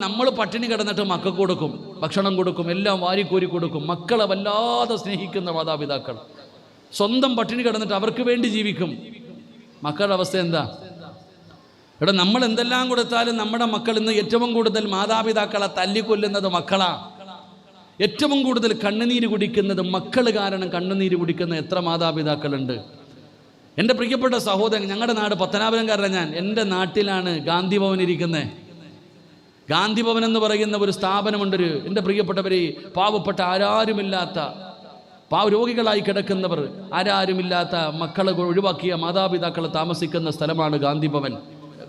നമ്മൾ പട്ടിണി കിടന്നിട്ട് മക്കൾക്ക് കൊടുക്കും, ഭക്ഷണം കൊടുക്കും, എല്ലാം വാരിക്കോരി കൊടുക്കും. മക്കളെ വല്ലാതെ സ്നേഹിക്കുന്ന മാതാപിതാക്കൾ സ്വന്തം പട്ടിണി കിടന്നിട്ട് അവർക്ക് വേണ്ടി ജീവിക്കും. മക്കളുടെ അവസ്ഥ എന്താ? ഇവിടെ നമ്മൾ എന്തെല്ലാം കൊടുത്താലും നമ്മുടെ മക്കൾ ഇന്ന് ഏറ്റവും കൂടുതൽ മാതാപിതാക്കളെ തല്ലിക്കൊല്ലുന്നത് മക്കളാ. ഏറ്റവും കൂടുതൽ കണ്ണുനീര് കുടിക്കുന്നത് മക്കൾ കാരണം കണ്ണുനീര് കുടിക്കുന്ന എത്ര മാതാപിതാക്കളുണ്ട്. എൻ്റെ പ്രിയപ്പെട്ട സഹോദരൻ, ഞങ്ങളുടെ നാട് പത്തനാപുരംകാരനാണ് ഞാൻ. എൻ്റെ നാട്ടിലാണ് ഗാന്ധി ഭവൻ ഇരിക്കുന്നത്. ഗാന്ധി ഭവൻ എന്ന് പറയുന്ന ഒരു സ്ഥാപനമുണ്ടൊരു. എൻ്റെ പ്രിയപ്പെട്ടവരെ, പാവപ്പെട്ട ആരാരുമില്ലാത്ത രോഗികളായി കിടക്കുന്നവർ, ആരാരുമില്ലാത്ത മക്കളെ ഒഴിവാക്കിയ മാതാപിതാക്കൾ താമസിക്കുന്ന സ്ഥലമാണ് ഗാന്ധി ഭവൻ.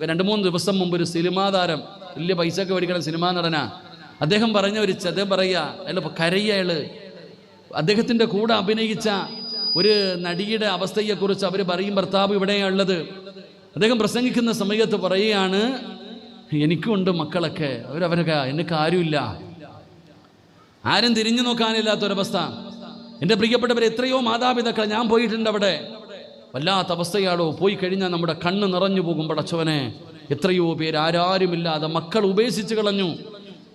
2-3 ദിവസം മുമ്പ് ഒരു സിനിമാ താരം, വലിയ പൈസയൊക്കെ മേടിക്കുന്ന സിനിമാ നടനാ, അദ്ദേഹം പറഞ്ഞ ഒരു ചത പറയുക, അല്ല കരയയാള് അദ്ദേഹത്തിൻ്റെ കൂടെ അഭിനയിച്ച ഒരു നടിയുടെ അവസ്ഥയെക്കുറിച്ച് അവർ പറയും. ഭർത്താവ് ഇവിടെയുള്ളത്. അദ്ദേഹം പ്രസംഗിക്കുന്ന സമയത്ത് പറയുകയാണ്, എനിക്കുണ്ട് മക്കളൊക്കെ, അവരൊക്കെ എനിക്ക് ആരുമില്ല, ആരും തിരിഞ്ഞു നോക്കാനില്ലാത്തൊരവസ്ഥ. എൻ്റെ പ്രിയപ്പെട്ടവർ, എത്രയോ മാതാപിതാക്കൾ ഞാൻ പോയിട്ടുണ്ട് അവിടെ. വല്ലാത്ത അവസ്ഥയാണോ. പോയി കഴിഞ്ഞാൽ നമ്മുടെ കണ്ണ് നിറഞ്ഞു പോകും. പടച്ചവനെ, എത്രയോ പേര് ആരാരുമില്ലാതെ മക്കൾ ഉപേക്ഷിച്ച് കളഞ്ഞു.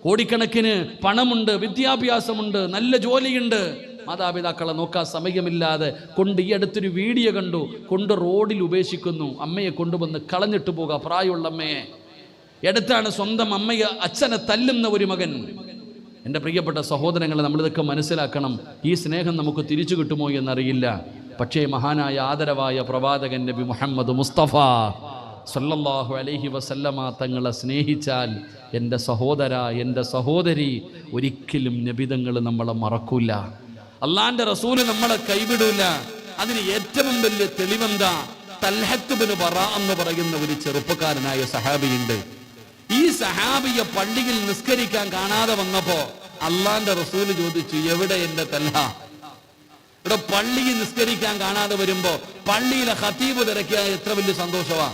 കോടിക്കണക്കിന് പണമുണ്ട്, വിദ്യാഭ്യാസമുണ്ട്, നല്ല ജോലിയുണ്ട്, മാതാപിതാക്കളെ നോക്കാൻ സമയമില്ലാതെ കൊണ്ട് ഈ അടുത്തൊരു വീഡിയോ കണ്ടു, കൊണ്ട് റോഡിൽ ഉപേക്ഷിക്കുന്നു. അമ്മയെ കൊണ്ടുവന്ന് കളഞ്ഞിട്ട് പോകുക, പ്രായമുള്ള അമ്മയെ. എടുത്താണ് സ്വന്തം അമ്മയെ അച്ഛനെ തല്ലുന്ന ഒരു മകൻ. എൻ്റെ പ്രിയപ്പെട്ട സഹോദരങ്ങളെ, നമ്മളിതൊക്കെ മനസ്സിലാക്കണം. ഈ സ്നേഹം നമുക്ക് തിരിച്ചു കിട്ടുമോ എന്നറിയില്ല. പക്ഷേ മഹാനായ ആദരവായ പ്രവാചകൻ നബി മുഹമ്മദ് മുസ്തഫ സല്ലല്ലാഹു അലൈഹി വസല്ലമ തങ്ങളെ സ്നേഹിച്ചാൽ, എൻ്റെ സഹോദര, എൻ്റെ സഹോദരി, ഒരിക്കലും നബിതങ്ങൾ നമ്മളെ മറക്കൂല. അള്ളാന്റെ റസൂല് നമ്മളെ കൈവിടൂല. അതിന് ഏറ്റവും വലിയ തെളിവെന്താ? തൽഹത്ത് ബിൻ ബറാ എന്ന് പറയുന്ന ഒരു ചെറുപ്പക്കാരനായ സഹാബിയുണ്ട്. ഈ സഹാബിയെ പള്ളിയിൽ നിസ്കരിക്കാൻ കാണാതെ വന്നപ്പോ അള്ളാന്റെ റസൂല് ചോദിച്ചു, എവിടെ എൻ്റെ തൽഹ? ഇവിടെ പള്ളിയിൽ നിസ്കരിക്കാൻ കാണാതെ വരുമ്പോ പള്ളിയിലെ ഖതീബ് തിരക്കിയാൽ എത്ര വലിയ സന്തോഷമാ.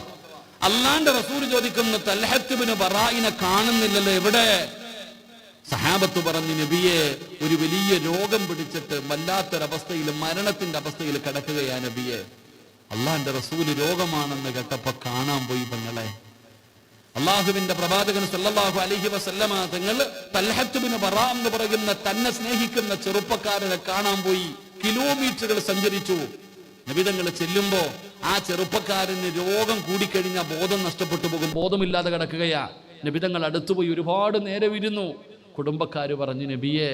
അള്ളാന്റെ റസൂല് ചോദിക്കുന്നു, തൽഹത്ത് ബിൻ ബറാഇനെ കാണുന്നില്ലല്ലോ, എവിടെ? സഹാബത്ത് പറഞ്ഞു, നബിയെ, ഒരു വലിയ രോഗം പിടിച്ചിട്ട് വല്ലാത്തൊരവസ്ഥയിൽ, മരണത്തിന്റെ അവസ്ഥയിൽ കിടക്കുകയാ നബിയെ. അള്ളാന്റെ റസൂല് രോഗമാണെന്ന് കേട്ടപ്പോ കാണാൻ പോയി പെങ്ങളെ. അള്ളാഹുവിന്റെ പ്രവാചകൻ സല്ലല്ലാഹു അലൈഹി വസല്ലമ തങ്ങൾ തൽഹത്ത് ബിൻ ബറാ എന്ന് പറയുന്ന തന്നെ സ്നേഹിക്കുന്ന ചെറുപ്പക്കാരനെ കാണാൻ പോയി. കിലോമീറ്ററുകൾ സഞ്ചരിച്ചു. നബിതങ്ങൾ ചെല്ലുമ്പോ ആ ചെറുപ്പക്കാരന് രോഗം കൂടിക്കഴിഞ്ഞാൽ ബോധം നഷ്ടപ്പെട്ടു പോകും, ബോധമില്ലാതെ കിടക്കുകയാ. നബിതങ്ങൾ അടുത്തുപോയി ഒരുപാട് നേരം ഇരുന്നു. കുടുംബക്കാര് പറഞ്ഞു, നബിയെ,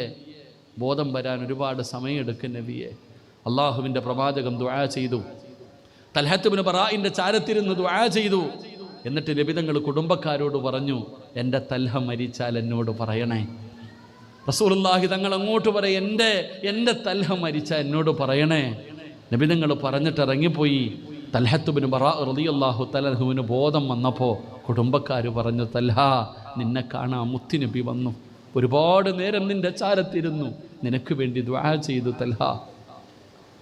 ബോധം വരാൻ ഒരുപാട് സമയമെടുക്കും നബിയെ. അള്ളാഹുവിന്റെ പ്രവാചകൻ ദുആ ചെയ്തു. തൽഹത്ത് ബിൻ ബറാഇന്റെ ചാരത്തിരുന്ന് ദുആ ചെയ്തു. എന്നിട്ട് നബിതങ്ങൾ കുടുംബക്കാരോട് പറഞ്ഞു, എൻ്റെ തൽഹ മരിച്ചാൽ എന്നോട് പറയണേ. റസൂലുള്ളാഹി തങ്ങൾ അങ്ങോട്ട് പറയും, എൻ്റെ തൽഹ മരിച്ചാൽ എന്നോട് പറയണേ. നബിതങ്ങൾ പറഞ്ഞിട്ട് ഇറങ്ങിപ്പോയി. തൽഹത്ത് ബിൻ ബറാ റളിയല്ലാഹു തആല അൻഹുവിന് ബോധം വന്നപ്പോൾ കുടുംബക്കാർ പറഞ്ഞു, തൽഹ, നിന്നെ കാണാൻ മുത്തുനബി വന്നു, ഒരുപാട് നേരം നിന്റെ ചാരത്തിരുന്നു, നിനക്ക് വേണ്ടി ദുആ ചെയ്തു തൽഹ,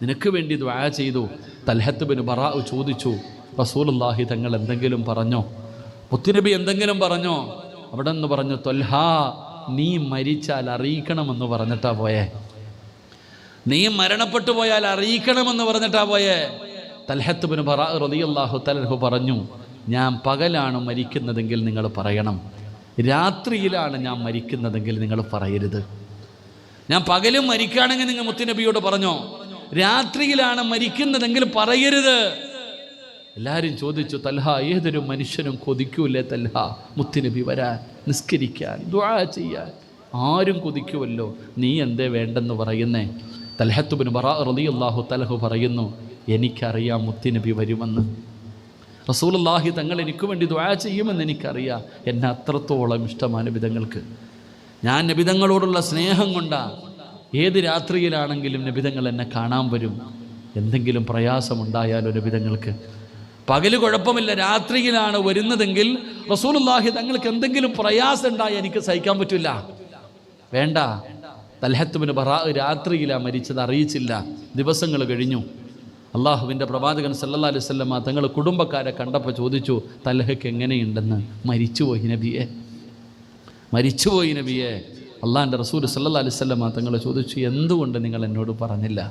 നിനക്ക് വേണ്ടി ദുആ ചെയ്തു. തൽഹത്ത് ബിൻ ബറാ ചോദിച്ചു, റസൂലുള്ളാഹി തങ്ങൾ എന്തെങ്കിലും പറഞ്ഞോ? മുത്തുനബി എന്തെങ്കിലും പറഞ്ഞോ? അവിടെ നിന്ന് പറഞ്ഞു, തൽഹ, നീ മരിച്ചാൽ അറിയിക്കണമെന്ന് പറഞ്ഞിട്ടാ പോയേ, നീ മരണപ്പെട്ടു പോയാൽ അറിയിക്കണമെന്ന് പറഞ്ഞിട്ടാ പോയേ. തൽഹത്ത് ബിൻ ബറാ റളിയല്ലാഹു തആല അൻഹു പറഞ്ഞു, ഞാൻ പകലാണ് മരിക്കുന്നതെങ്കിൽ നിങ്ങൾ പറയണം, രാത്രിയിലാണ് ഞാൻ മരിക്കുന്നതെങ്കിൽ നിങ്ങൾ പറയരുത്. ഞാൻ പകലും മരിക്കുകയാണെങ്കിൽ നിങ്ങൾ മുത്തുനബിയോട് പറഞ്ഞോ, രാത്രിയിലാണ് മരിക്കുന്നതെങ്കിൽ പറയരുത്. എല്ലാവരും ചോദിച്ചു, തൽഹ, ഏതൊരു മനുഷ്യനും കൊതിക്കൂലേ തൽഹ മുത്തുനബി വരാൻ, നിസ്കരിക്കാൻ, ദുആ ചെയ്യാൻ? ആരും കൊതിക്കുമല്ലോ, നീ എന്തേ വേണ്ടെന്ന് പറയുന്നേ? തൽഹത്ത് ബിൻ ബറാ റളിയല്ലാഹു തആല പറയുന്നു, എനിക്കറിയാം മുത്തുനബി വരുമെന്ന്. റസൂലുള്ളാഹി തങ്ങൾ എനിക്ക് വേണ്ടി ദുആ ചെയ്യുമെന്ന് എനിക്കറിയാം. എന്നെ അത്രത്തോളം ഇഷ്ടമാണ് നബിതങ്ങൾക്ക്. ഞാൻ നബിതങ്ങളോടുള്ള സ്നേഹം കൊണ്ടാ ഏത് രാത്രിയിലാണെങ്കിലും നബിതങ്ങൾ എന്നെ കാണാൻ വരും. എന്തെങ്കിലും പ്രയാസമുണ്ടായാലോ നബിതങ്ങൾക്ക്, പകല് കുഴപ്പമില്ല, രാത്രിയിലാണ് വരുന്നതെങ്കിൽ റസൂലുള്ളാഹി തങ്ങൾക്ക് എന്തെങ്കിലും പ്രയാസം ഉണ്ടായാൽ എനിക്ക് സഹിക്കാൻ പറ്റില്ല. വേണ്ട, തൽഹത്ത് ബിൻ ബറാ രാത്രിയിലാണ് മരിച്ചത്, അറിയിച്ചില്ല. ദിവസങ്ങൾ കഴിഞ്ഞു. അള്ളാഹുവിൻ്റെ പ്രവാചകൻ സല്ലല്ലാഹു അലൈഹി വസല്ലമ തങ്ങൾ കുടുംബക്കാരെ കണ്ടപ്പോൾ ചോദിച്ചു, തൽഹയ്ക്ക് എങ്ങനെയുണ്ടെന്ന്? മരിച്ചുപോയി നബിയെ, മരിച്ചുപോയി നബിയെ. അള്ളാഹിൻ്റെ റസൂൽ സല്ലല്ലാഹു അലൈഹി വസല്ലമ തങ്ങൾ ചോദിച്ചു, എന്തുകൊണ്ട് നിങ്ങൾ എന്നോട് പറഞ്ഞില്ല?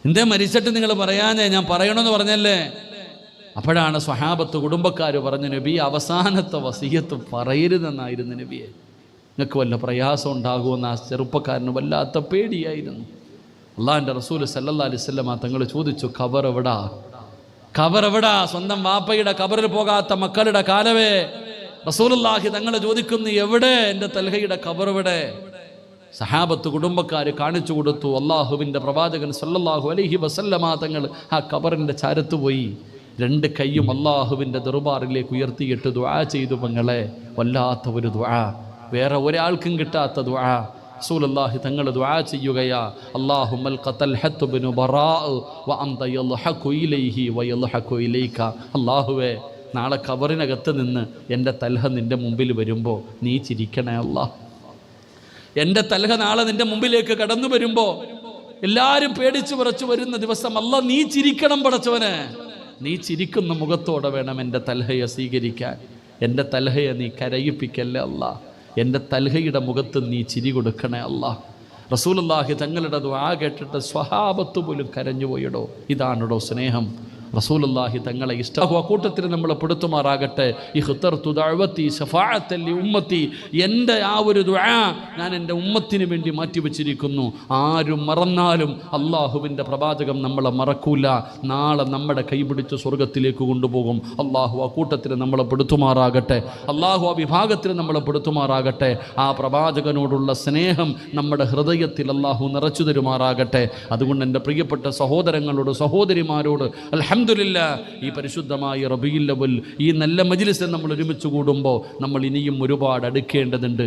എന്തേ മരിച്ചിട്ട് നിങ്ങൾ പറയാഞ്ഞേ? ഞാൻ പറയണമെന്ന് പറഞ്ഞല്ലേ? അപ്പോഴാണ് സ്വഹാബത്ത് കുടുംബക്കാർ പറഞ്ഞു, നബി അവസാനത്തെ വസിയത്ത് പറയരുതെന്നായിരുന്നു നബിയെ. നിങ്ങൾക്ക് വല്ല പ്രയാസം ഉണ്ടാകുമെന്ന് ആ ചെറുപ്പക്കാരന് വല്ലാത്ത പേടിയായിരുന്നു. അള്ളാഹിൻ്റെ റസൂൽ സല്ലല്ലാഹു അലൈഹി വസല്ലം തങ്ങൾ ചോദിച്ചു, ഖബർ എവിടാ? ഖബർ എവിടാ? സ്വന്തം വാപ്പയുടെ ഖബറിൽ പോകാത്ത മക്കളുടെ കാലവേ, റസൂലുള്ളാഹി തങ്ങൾ ചോദിക്കുന്നു, എവിടെ എൻ്റെ തൽഹയുടെ ഖബർ എവിടെ? സഹാബത്ത് കുടുംബക്കാർ കാണിച്ചു കൊടുത്തു. അള്ളാഹുവിൻ്റെ പ്രവാചകൻ സല്ലല്ലാഹു അലൈഹി വസല്ലമ തങ്ങൾ ആ ഖബറിൻ്റെ ചാരത്ത് പോയി 2 കൈയും അള്ളാഹുവിൻ്റെ ദർബാറിലേക്ക് ഉയർത്തിയിട്ട് ദുആ ചെയ്തു. പെങ്ങളെ, വല്ലാത്ത ഒരു ദുആ, വേറെ ഒരാൾക്കും കിട്ടാത്ത ദുആ. റസൂലുള്ളാഹി തങ്ങൾ ദുആ ചെയ്യുകയാ, അല്ലാഹുമ്മൽ ഖതൽഹത്ത് ബിനു ബറാഅ് വ അൻത യൽഹഖു ഇലൈഹി വ യൽഹഖു ഇലൈക. അല്ലാഹുവേ, നാളെ ഖബറിനകത്ത് നിന്ന് എൻ്റെ തൽഹ നിൻ്റെ മുമ്പിൽ വരുമ്പോൾ നീ ചിരിക്കണേ അല്ലാ. എൻ്റെ തൽഹ നാളെ നിൻ്റെ മുമ്പിലേക്ക് കടന്നു വരുമ്പോൾ എല്ലാവരും പേടിച്ചു വിറച്ചു വരുന്ന ദിവസം അല്ലാ നീ ചിരിക്കണം പടച്ചവനെ. നീ ചിരിക്കുന്ന മുഖത്തോടെ വേണം എൻ്റെ തൽഹയെ സ്വീകരിക്കാൻ. എൻ്റെ തൽഹയെ നീ കരയിപ്പിക്കല്ലേ അല്ലാ. എൻ്റെ തൽഹയുടെ മുഖത്ത് നീ ചിരി കൊടുക്കണേ അല്ലാ. റസൂലുള്ളാഹി തങ്ങളുടെ ദുആ കേട്ടിട്ട് സ്വഹാബത്ത് പോലും കരഞ്ഞുപോയിടോ. ഇതാണിടോ സ്നേഹം. റസൂലുള്ളാഹി തങ്ങളെ ഇഷ്ടം കൂട്ടത്തിൽ നമ്മളെ പെടുത്തുമാറാകട്ടെ. ഇഖ്തർതു ദഅവതി ശഫാഅത്തൻ ലി ഉമ്മത്തി, എൻ്റെ ആ ഒരു ദുആ ഞാൻ എൻ്റെ ഉമ്മത്തിന് വേണ്ടി മാറ്റിവെച്ചിരിക്കുന്നു. ആരും മറന്നാലും അള്ളാഹുവിൻ്റെ പ്രവാചകം നമ്മളെ മറക്കൂല. നാളെ നമ്മുടെ കൈപിടിച്ച് സ്വർഗത്തിലേക്ക് കൊണ്ടുപോകും. അള്ളാഹു ആ കൂട്ടത്തിൽ നമ്മളെ പെടുത്തുമാറാകട്ടെ. അള്ളാഹു ആ വിഭാഗത്തിൽ നമ്മളെ പെടുത്തുമാറാകട്ടെ. ആ പ്രവാചകനോടുള്ള സ്നേഹം നമ്മുടെ ഹൃദയത്തിൽ അള്ളാഹു നിറച്ചു തരുമാറാകട്ടെ. അതുകൊണ്ട് എൻ്റെ പ്രിയപ്പെട്ട സഹോദരങ്ങളോട് സഹോദരിമാരോട് അൽഹംദുലില്ലാഹ്, ഈ പരിശുദ്ധമായ റബീഉൽ അവ്വൽ ഈ നല്ല മജ്ലിസിൽ നമ്മൾ ഒരുമിച്ച് കൂടുമ്പോൾ നമ്മൾ ഇനിയും ഒരുപാട് അടുക്കേണ്ടതുണ്ട്.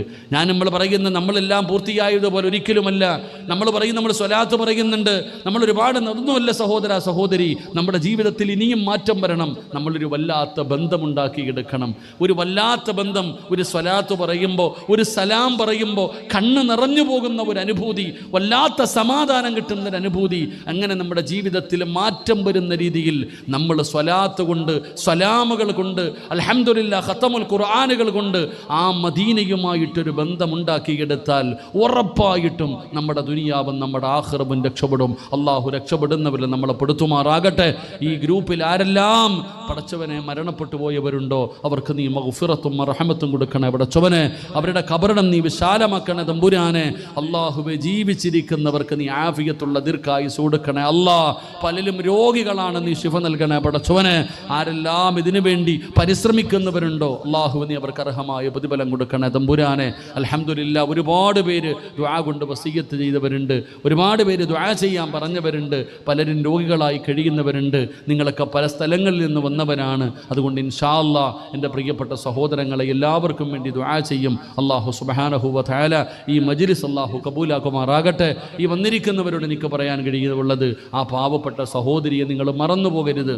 നമ്മൾ പറയുന്ന നമ്മളെല്ലാം പൂർത്തിയായതുപോലെ ഒരിക്കലുമല്ല. നമ്മൾ പറയും, നമ്മൾ സ്വലാത്ത് പറയുന്നുണ്ട്, നമ്മൾ ഒരുപാട് ഒന്നുമല്ല സഹോദര സഹോദരി. നമ്മുടെ ജീവിതത്തിൽ ഇനിയും മാറ്റം വരണം. നമ്മളൊരു വല്ലാത്ത ബന്ധമുണ്ടാക്കിയെടുക്കണം. ഒരു വല്ലാത്ത ബന്ധം. ഒരു സ്വലാത്ത് പറയുമ്പോൾ, ഒരു സലാം പറയുമ്പോൾ കണ്ണ് നിറഞ്ഞു പോകുന്ന ഒരു അനുഭൂതി, വല്ലാത്ത സമാധാനം കിട്ടുന്ന ഒരു അനുഭൂതി. അങ്ങനെ നമ്മുടെ ജീവിതത്തിൽ മാറ്റം വരുന്ന രീതിയിൽ നമ്മൾ സ്വലാത്ത് കൊണ്ട്, സ്വലാമുകൾ കൊണ്ട്, അൽഹംദുലില്ലാഹ് ഖതമുൽ ഖുർആനുകൾ കൊണ്ട് ആ മദീനയുമായിട്ടൊരു ബന്ധമുണ്ടാക്കിയെടുത്താൽ ഉറപ്പായിട്ടും നമ്മുടെ ദുനിയാവും നമ്മുടെ ആഖിറവും രക്ഷപ്പെടും. അള്ളാഹു രക്ഷപ്പെടുന്നവരിൽ നമ്മളെ പെടുത്തുമാറാകട്ടെ. ഈ ഗ്രൂപ്പിൽ ആരെല്ലാം പടച്ചവനെ മരണപ്പെട്ടു പോയവരുണ്ടോ അവർക്ക് നീ മഗ്ഫിറത്തും റഹ്മത്തും കൊടുക്കണേ പടച്ചവനെ. അവരുടെ ഖബറിടം നീ വിശാലമാക്കണേ തമ്പുരാനെ. അള്ളാഹുവെ, ജീവിച്ചിരിക്കുന്നവർക്ക് നീ ആഫിയത്തുള്ള ദീർഘായുസ്സ് കൊടുക്കണേ അല്ലാ. പലരും രോഗികളാണ്, നീ ശിഫ നൽകണേ പടച്ചവനെ. ആരെല്ലാം ഇതിനു വേണ്ടി പരിശ്രമിക്കുന്നവരുണ്ടോ അള്ളാഹു നീ അവർക്ക് അർഹമായ പ്രതിഫലം കൊടുക്കണേ തമ്പുരാനെ. അൽഹംദുലില്ലാഹ്, ഒരുപാട് പേര് ദുആ കൊണ്ട് വസിയ്യത്ത് ചെയ്തവരുണ്ട്, ഒരുപാട് പേര് ദുആ ചെയ്യാൻ പറഞ്ഞവരുണ്ട്, പലരും രോഗികളായി കഴിയുന്നവരുണ്ട്. നിങ്ങളൊക്കെ പല സ്ഥലങ്ങളിൽ നിന്ന് വന്നവരാണ്. അതുകൊണ്ട് ഇൻഷാ അല്ലാഹ് എൻ്റെ പ്രിയപ്പെട്ട സഹോദരങ്ങളെ എല്ലാവർക്കും വേണ്ടി ദുആ ചെയ്യും. അല്ലാഹു സുബ്ഹാനഹു വ തആല ഈ മജ്ലിസ് അല്ലാഹു കബൂലാക്കുമാറാകട്ടെ. ഈ വന്നിരിക്കുന്നവരോട് എനിക്ക് പറയാൻ കഴിയുന്നത്, ആ പാവപ്പെട്ട സഹോദരിയെ നിങ്ങൾ മറന്നു പോകരുത്.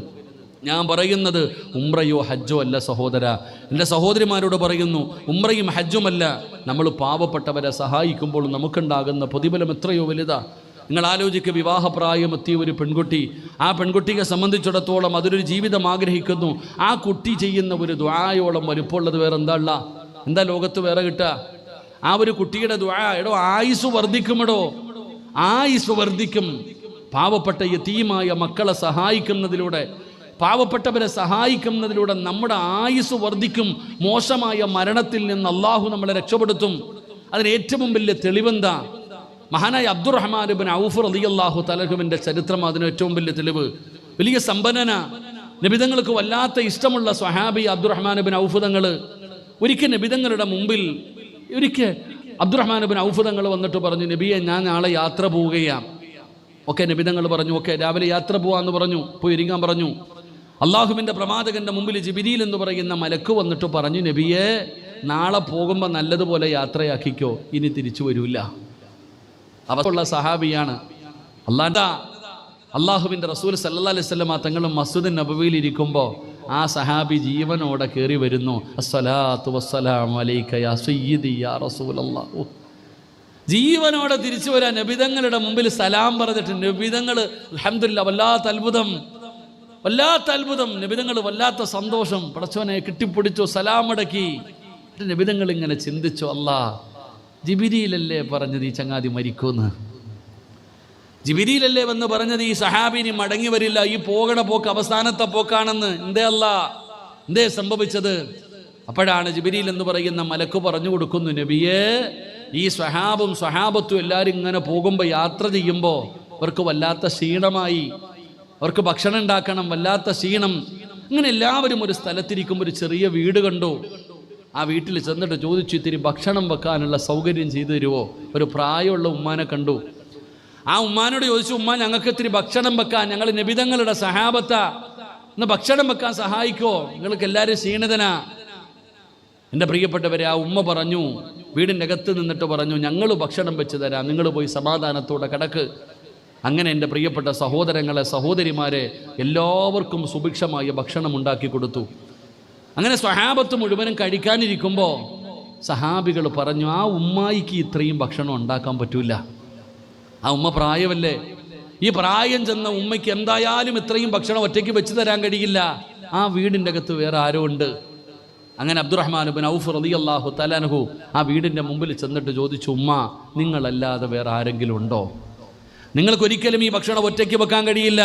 ഞാൻ പറയുന്നത് ഉംറയോ ഹജ്ജോ അല്ല സഹോദര. എൻ്റെ സഹോദരിമാരോട് പറയുന്നു, ഉംറയും ഹജ്ജുമല്ല. നമ്മൾ പാവപ്പെട്ടവരെ സഹായിക്കുമ്പോൾ നമുക്കുണ്ടാകുന്ന പ്രതിഫലം എത്രയോ വലുതാ. നിങ്ങൾ ആലോചിക്കുക, വിവാഹപ്രായമെത്തിയ ഒരു പെൺകുട്ടി, ആ പെൺകുട്ടിയെ സംബന്ധിച്ചിടത്തോളം അതൊരു ജീവിതം ആഗ്രഹിക്കുന്നു. ആ കുട്ടി ചെയ്യുന്ന ഒരു ദുആയോളം വലുപ്പമുള്ളത് വേറെ എന്താ ലോകത്ത് വേറെ കിട്ടുക? ആ ഒരു കുട്ടിയുടെ ദുആ, എടോ ആയുസ് വർദ്ധിക്കുമെടോ, ആയുസ് വർദ്ധിക്കും. പാവപ്പെട്ട യതീമായ മക്കളെ സഹായിക്കുന്നതിലൂടെ, പാവപ്പെട്ടവരെ സഹായിക്കുന്നതിലൂടെ നമ്മുടെ ആയുസ് വർദ്ധിക്കും. മോശമായ മരണത്തിൽ നിന്ന് അള്ളാഹു നമ്മളെ രക്ഷപ്പെടുത്തും. അതിന് ഏറ്റവും വലിയ തെളിവെന്താ? മഹാനായ അബ്ദുറഹ്മാൻ ഇബ്നു ഔഫ് റളിയല്ലാഹു തആലയുടെ ചരിത്രം അതിന് ഏറ്റവും വലിയ തെളിവ്. വലിയ സമ്പന്നന, നബിതങ്ങൾക്ക് വല്ലാത്ത ഇഷ്ടമുള്ള സ്വഹാബി അബ്ദുറഹ്മാൻ ഇബ്നു ഔഫ് തങ്ങൾ. ഒരിക്കൽ നബിതങ്ങളുടെ മുമ്പിൽ അബ്ദുറഹ്മാൻ ഇബ്നു ഔഫ് തങ്ങൾ വന്നിട്ട് പറഞ്ഞു, നബിയെ, ഞാൻ നാളെ യാത്ര പോവുകയാണ്. ഓക്കെ, നബിതങ്ങൾ പറഞ്ഞു, ഓക്കെ രാവിലെ യാത്ര പോവാന്ന് പറഞ്ഞു, പോയി ഇരിക്കാൻ പറഞ്ഞു. അള്ളാഹുവിൻ്റെ പ്രവാചകന്റെ മുമ്പിൽ ജിബ്രീൽ എന്ന് പറയുന്ന മലക്ക് വന്നിട്ട് പറഞ്ഞു, നബിയെ, നാളെ പോകുമ്പോൾ നല്ലതുപോലെ യാത്രയാക്കിക്കോ, ഇനി തിരിച്ചു വരൂല്ല. അവസ്ഥയുള്ള സഹാബിയാണ്. അള്ളാഹുവിൻ്റെ റസൂൽ സല്ലല്ലാഹു അലൈഹി വസല്ലം തങ്ങളും മസ്ജിദ് നബവിയിൽ ഇരിക്കുമ്പോൾ ആ സഹാബി ജീവനോടെ കയറി വരുന്നു. അസ്സലാത്തു വസ്സലാമു അലൈക യാ സയ്യിദി യാ റസൂലല്ലാഹ്. ജീവനോടെ തിരിച്ചു വരാൻ നബിതങ്ങളുടെ മുമ്പിൽ സലാം പറഞ്ഞിട്ട് നബിതങ്ങൾ അൽഹംദുലില്ലാഹ് വല്ലാത്ത അത്ഭുതം. നബിതങ്ങൾ വല്ലാത്ത സന്തോഷം, പടച്ചവനെ കെട്ടിപ്പിടിച്ചു, സലാമടക്കി. നബിതങ്ങൾ ഇങ്ങനെ ചിന്തിച്ചു, അല്ലാ, ജിബ്രീലല്ലേ പറഞ്ഞത് ഈ ചങ്ങാതി മരിക്കൂന്ന്? ജിബ്രീലല്ലേ വന്ന് പറഞ്ഞത് ഈ സഹാബിനി മടങ്ങി വരില്ല, ഈ പോകണ പോക്ക് അവസാനത്തെ പോക്കാണെന്ന്. എന്തേ സംഭവിച്ചത്? അപ്പോഴാണ് ജിബ്രീൽ എന്ന് പറയുന്ന മലക്ക് പറഞ്ഞു കൊടുക്കുന്നു, നബിയേ, ഈ സ്വഹാബത്തും എല്ലാവരും ഇങ്ങനെ പോകുമ്പോൾ, യാത്ര ചെയ്യുമ്പോൾ അവർക്ക് വല്ലാത്ത ക്ഷീണമായി, അവർക്ക് ഭക്ഷണം ഉണ്ടാക്കണം, വല്ലാത്ത ക്ഷീണം. ഇങ്ങനെ എല്ലാവരും ഒരു സ്ഥലത്തിരിക്കുമ്പോൾ ഒരു ചെറിയ വീട് കണ്ടു. ആ വീട്ടിൽ ചെന്നിട്ട് ചോദിച്ചു, ഇത്തിരി ഭക്ഷണം വെക്കാനുള്ള സൗകര്യം ചെയ്തു തരുമോ? ഒരു പ്രായമുള്ള ഉമ്മാനെ കണ്ടു. ആ ഉമ്മാനോട് ചോദിച്ചു, ഉമ്മ, ഞങ്ങൾക്ക് ഇത്തിരി ഭക്ഷണം വെക്കാൻ, ഞങ്ങൾ നബിതങ്ങളുടെ സഹാബത്താ, ഇന്ന് ഭക്ഷണം വെക്കാൻ സഹായിക്കോ? നിങ്ങൾക്ക് എല്ലാവരും ക്ഷീണിതനാ. എൻ്റെ പ്രിയപ്പെട്ടവരെ, ആ ഉമ്മ പറഞ്ഞു, വീടിൻ്റെ അകത്ത് നിന്നിട്ട് പറഞ്ഞു, ഞങ്ങൾ ഭക്ഷണം വെച്ച് തരാം, നിങ്ങൾ പോയി സമാധാനത്തോടെ കിടക്ക്. അങ്ങനെ എൻ്റെ പ്രിയപ്പെട്ട സഹോദരങ്ങളെ, സഹോദരിമാരെ, എല്ലാവർക്കും സുഭിക്ഷമായ ഭക്ഷണം ഉണ്ടാക്കി കൊടുത്തു. അങ്ങനെ സ്വഹാബത്ത് മുഴുവനും കഴിക്കാനിരിക്കുമ്പോൾ സഹാബികൾ പറഞ്ഞു, ആ ഉമ്മായിക്ക് ഇത്രയും ഭക്ഷണം ഉണ്ടാക്കാൻ പറ്റൂല. ആ ഉമ്മ പ്രായമല്ലേ, ഈ പ്രായം ചെന്ന ഉമ്മയ്ക്ക് എന്തായാലും ഇത്രയും ഭക്ഷണം ഒറ്റയ്ക്ക് വെച്ച് തരാൻ കഴിയില്ല. ആ വീടിൻ്റെ അകത്ത് വേറെ ആരോ ഉണ്ട്. അങ്ങനെ അബ്ദുറഹ്മാൻ ബിൻ ഔഫ് റളിയല്ലാഹു തആല അൻഹു ആ വീടിൻ്റെ മുമ്പിൽ ചെന്നിട്ട് ചോദിച്ചു, ഉമ്മ, നിങ്ങളല്ലാതെ വേറെ ആരെങ്കിലും ഉണ്ടോ? നിങ്ങൾക്കൊരിക്കലും ഈ ഭക്ഷണം ഒറ്റയ്ക്ക് വെക്കാൻ കഴിയില്ല.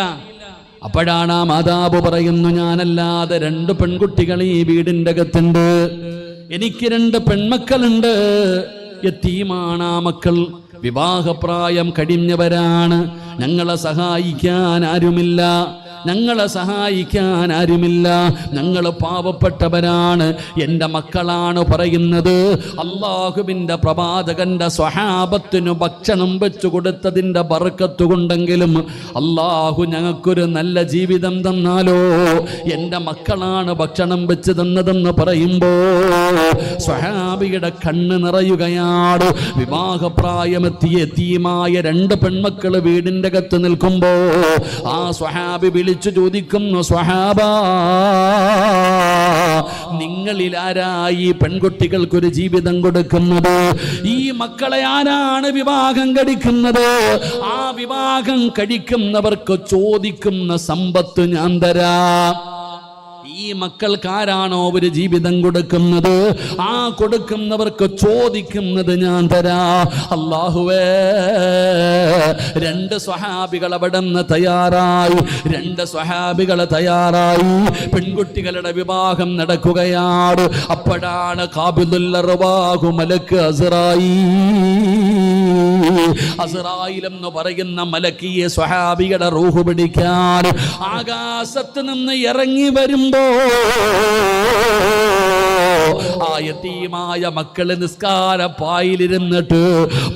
അപ്പോഴാണ് ആ മാതാവ് പറയുന്നു, ഞാനല്ലാതെ 2 പെൺകുട്ടികൾ ഈ വീടിൻ്റെ അകത്തുണ്ട്, എനിക്ക് 2 പെൺമക്കളുണ്ട്, യതീമാണ് ആ മക്കൾ, വിവാഹപ്രായം കഴിഞ്ഞവരാണ്, ഞങ്ങളെ സഹായിക്കാൻ ആരുമില്ല, ഞങ്ങൾ പാവപ്പെട്ടവരാണ്, എൻ്റെ മക്കളാണ് പറയുന്നത്. അള്ളാഹുവിൻ്റെ പ്രവാചകന്റെ സ്വഹാബത്തിന് ഭക്ഷണം വെച്ചു കൊടുത്തതിൻ്റെ ബർക്കത്ത് കൊണ്ടെങ്കിലും അള്ളാഹു ഞങ്ങൾക്കൊരു നല്ല ജീവിതം തന്നാലോ, എൻ്റെ മക്കളാണ് ഭക്ഷണം വെച്ച് തന്നതെന്ന് പറയുമ്പോൾ സ്വഹാബിയുടെ കണ്ണ് നിറയുകയാണ്. വിവാഹപ്രായമെത്തിയ യതീമായ 2 പെൺമക്കൾ വീടിൻ്റെ അകത്ത് നിൽക്കുമ്പോൾ ആ സ്വഹാബി വിളിച്ചു ചോദിക്കുന്നു, സ്വഹാബാ, നിങ്ങളിൽ ആരായി പെൺകുട്ടികൾക്കൊരു ജീവിതം കൊടുക്കുന്നത്? ഈ മക്കളെ ആരാണ് വിവാഹം കഴിക്കുന്നത്? ആ വിവാഹം കഴിക്കുന്നവർക്ക് ചോദിക്കുന്ന സമ്പത്ത് ഞാൻ തരാം. ഈ മക്കൾക്കാരാണോ ഒരു ജീവിതം കൊടുക്കുന്നത്, ആ കൊടുക്കുന്നവർക്ക് ചോദിക്കുന്നത് ഞാൻ തരാ. അല്ലാഹുവേ, 2 സ്വഹാബികൾ അവിടെ നിന്ന് തയ്യാറായി, 2 സ്വഹാബികൾ തയ്യാറായി. പെൺകുട്ടികളുടെ വിവാഹം നടക്കുകയാണ്. അപ്പോഴാണ് ഖാബിദുൽ അർവാഹു മലക്ക് അസ്റായീൽ എന്ന് പറയുന്ന മലക്കിയെ സ്വഹാബിയുടെ റൂഹ് പിടിക്കാൻ ആകാശത്ത് നിന്ന് ഇറങ്ങി വരുമ്പോ ആ യതീമായ മക്കള് നിസ്കാരപ്പായിലിരുന്നിട്ട്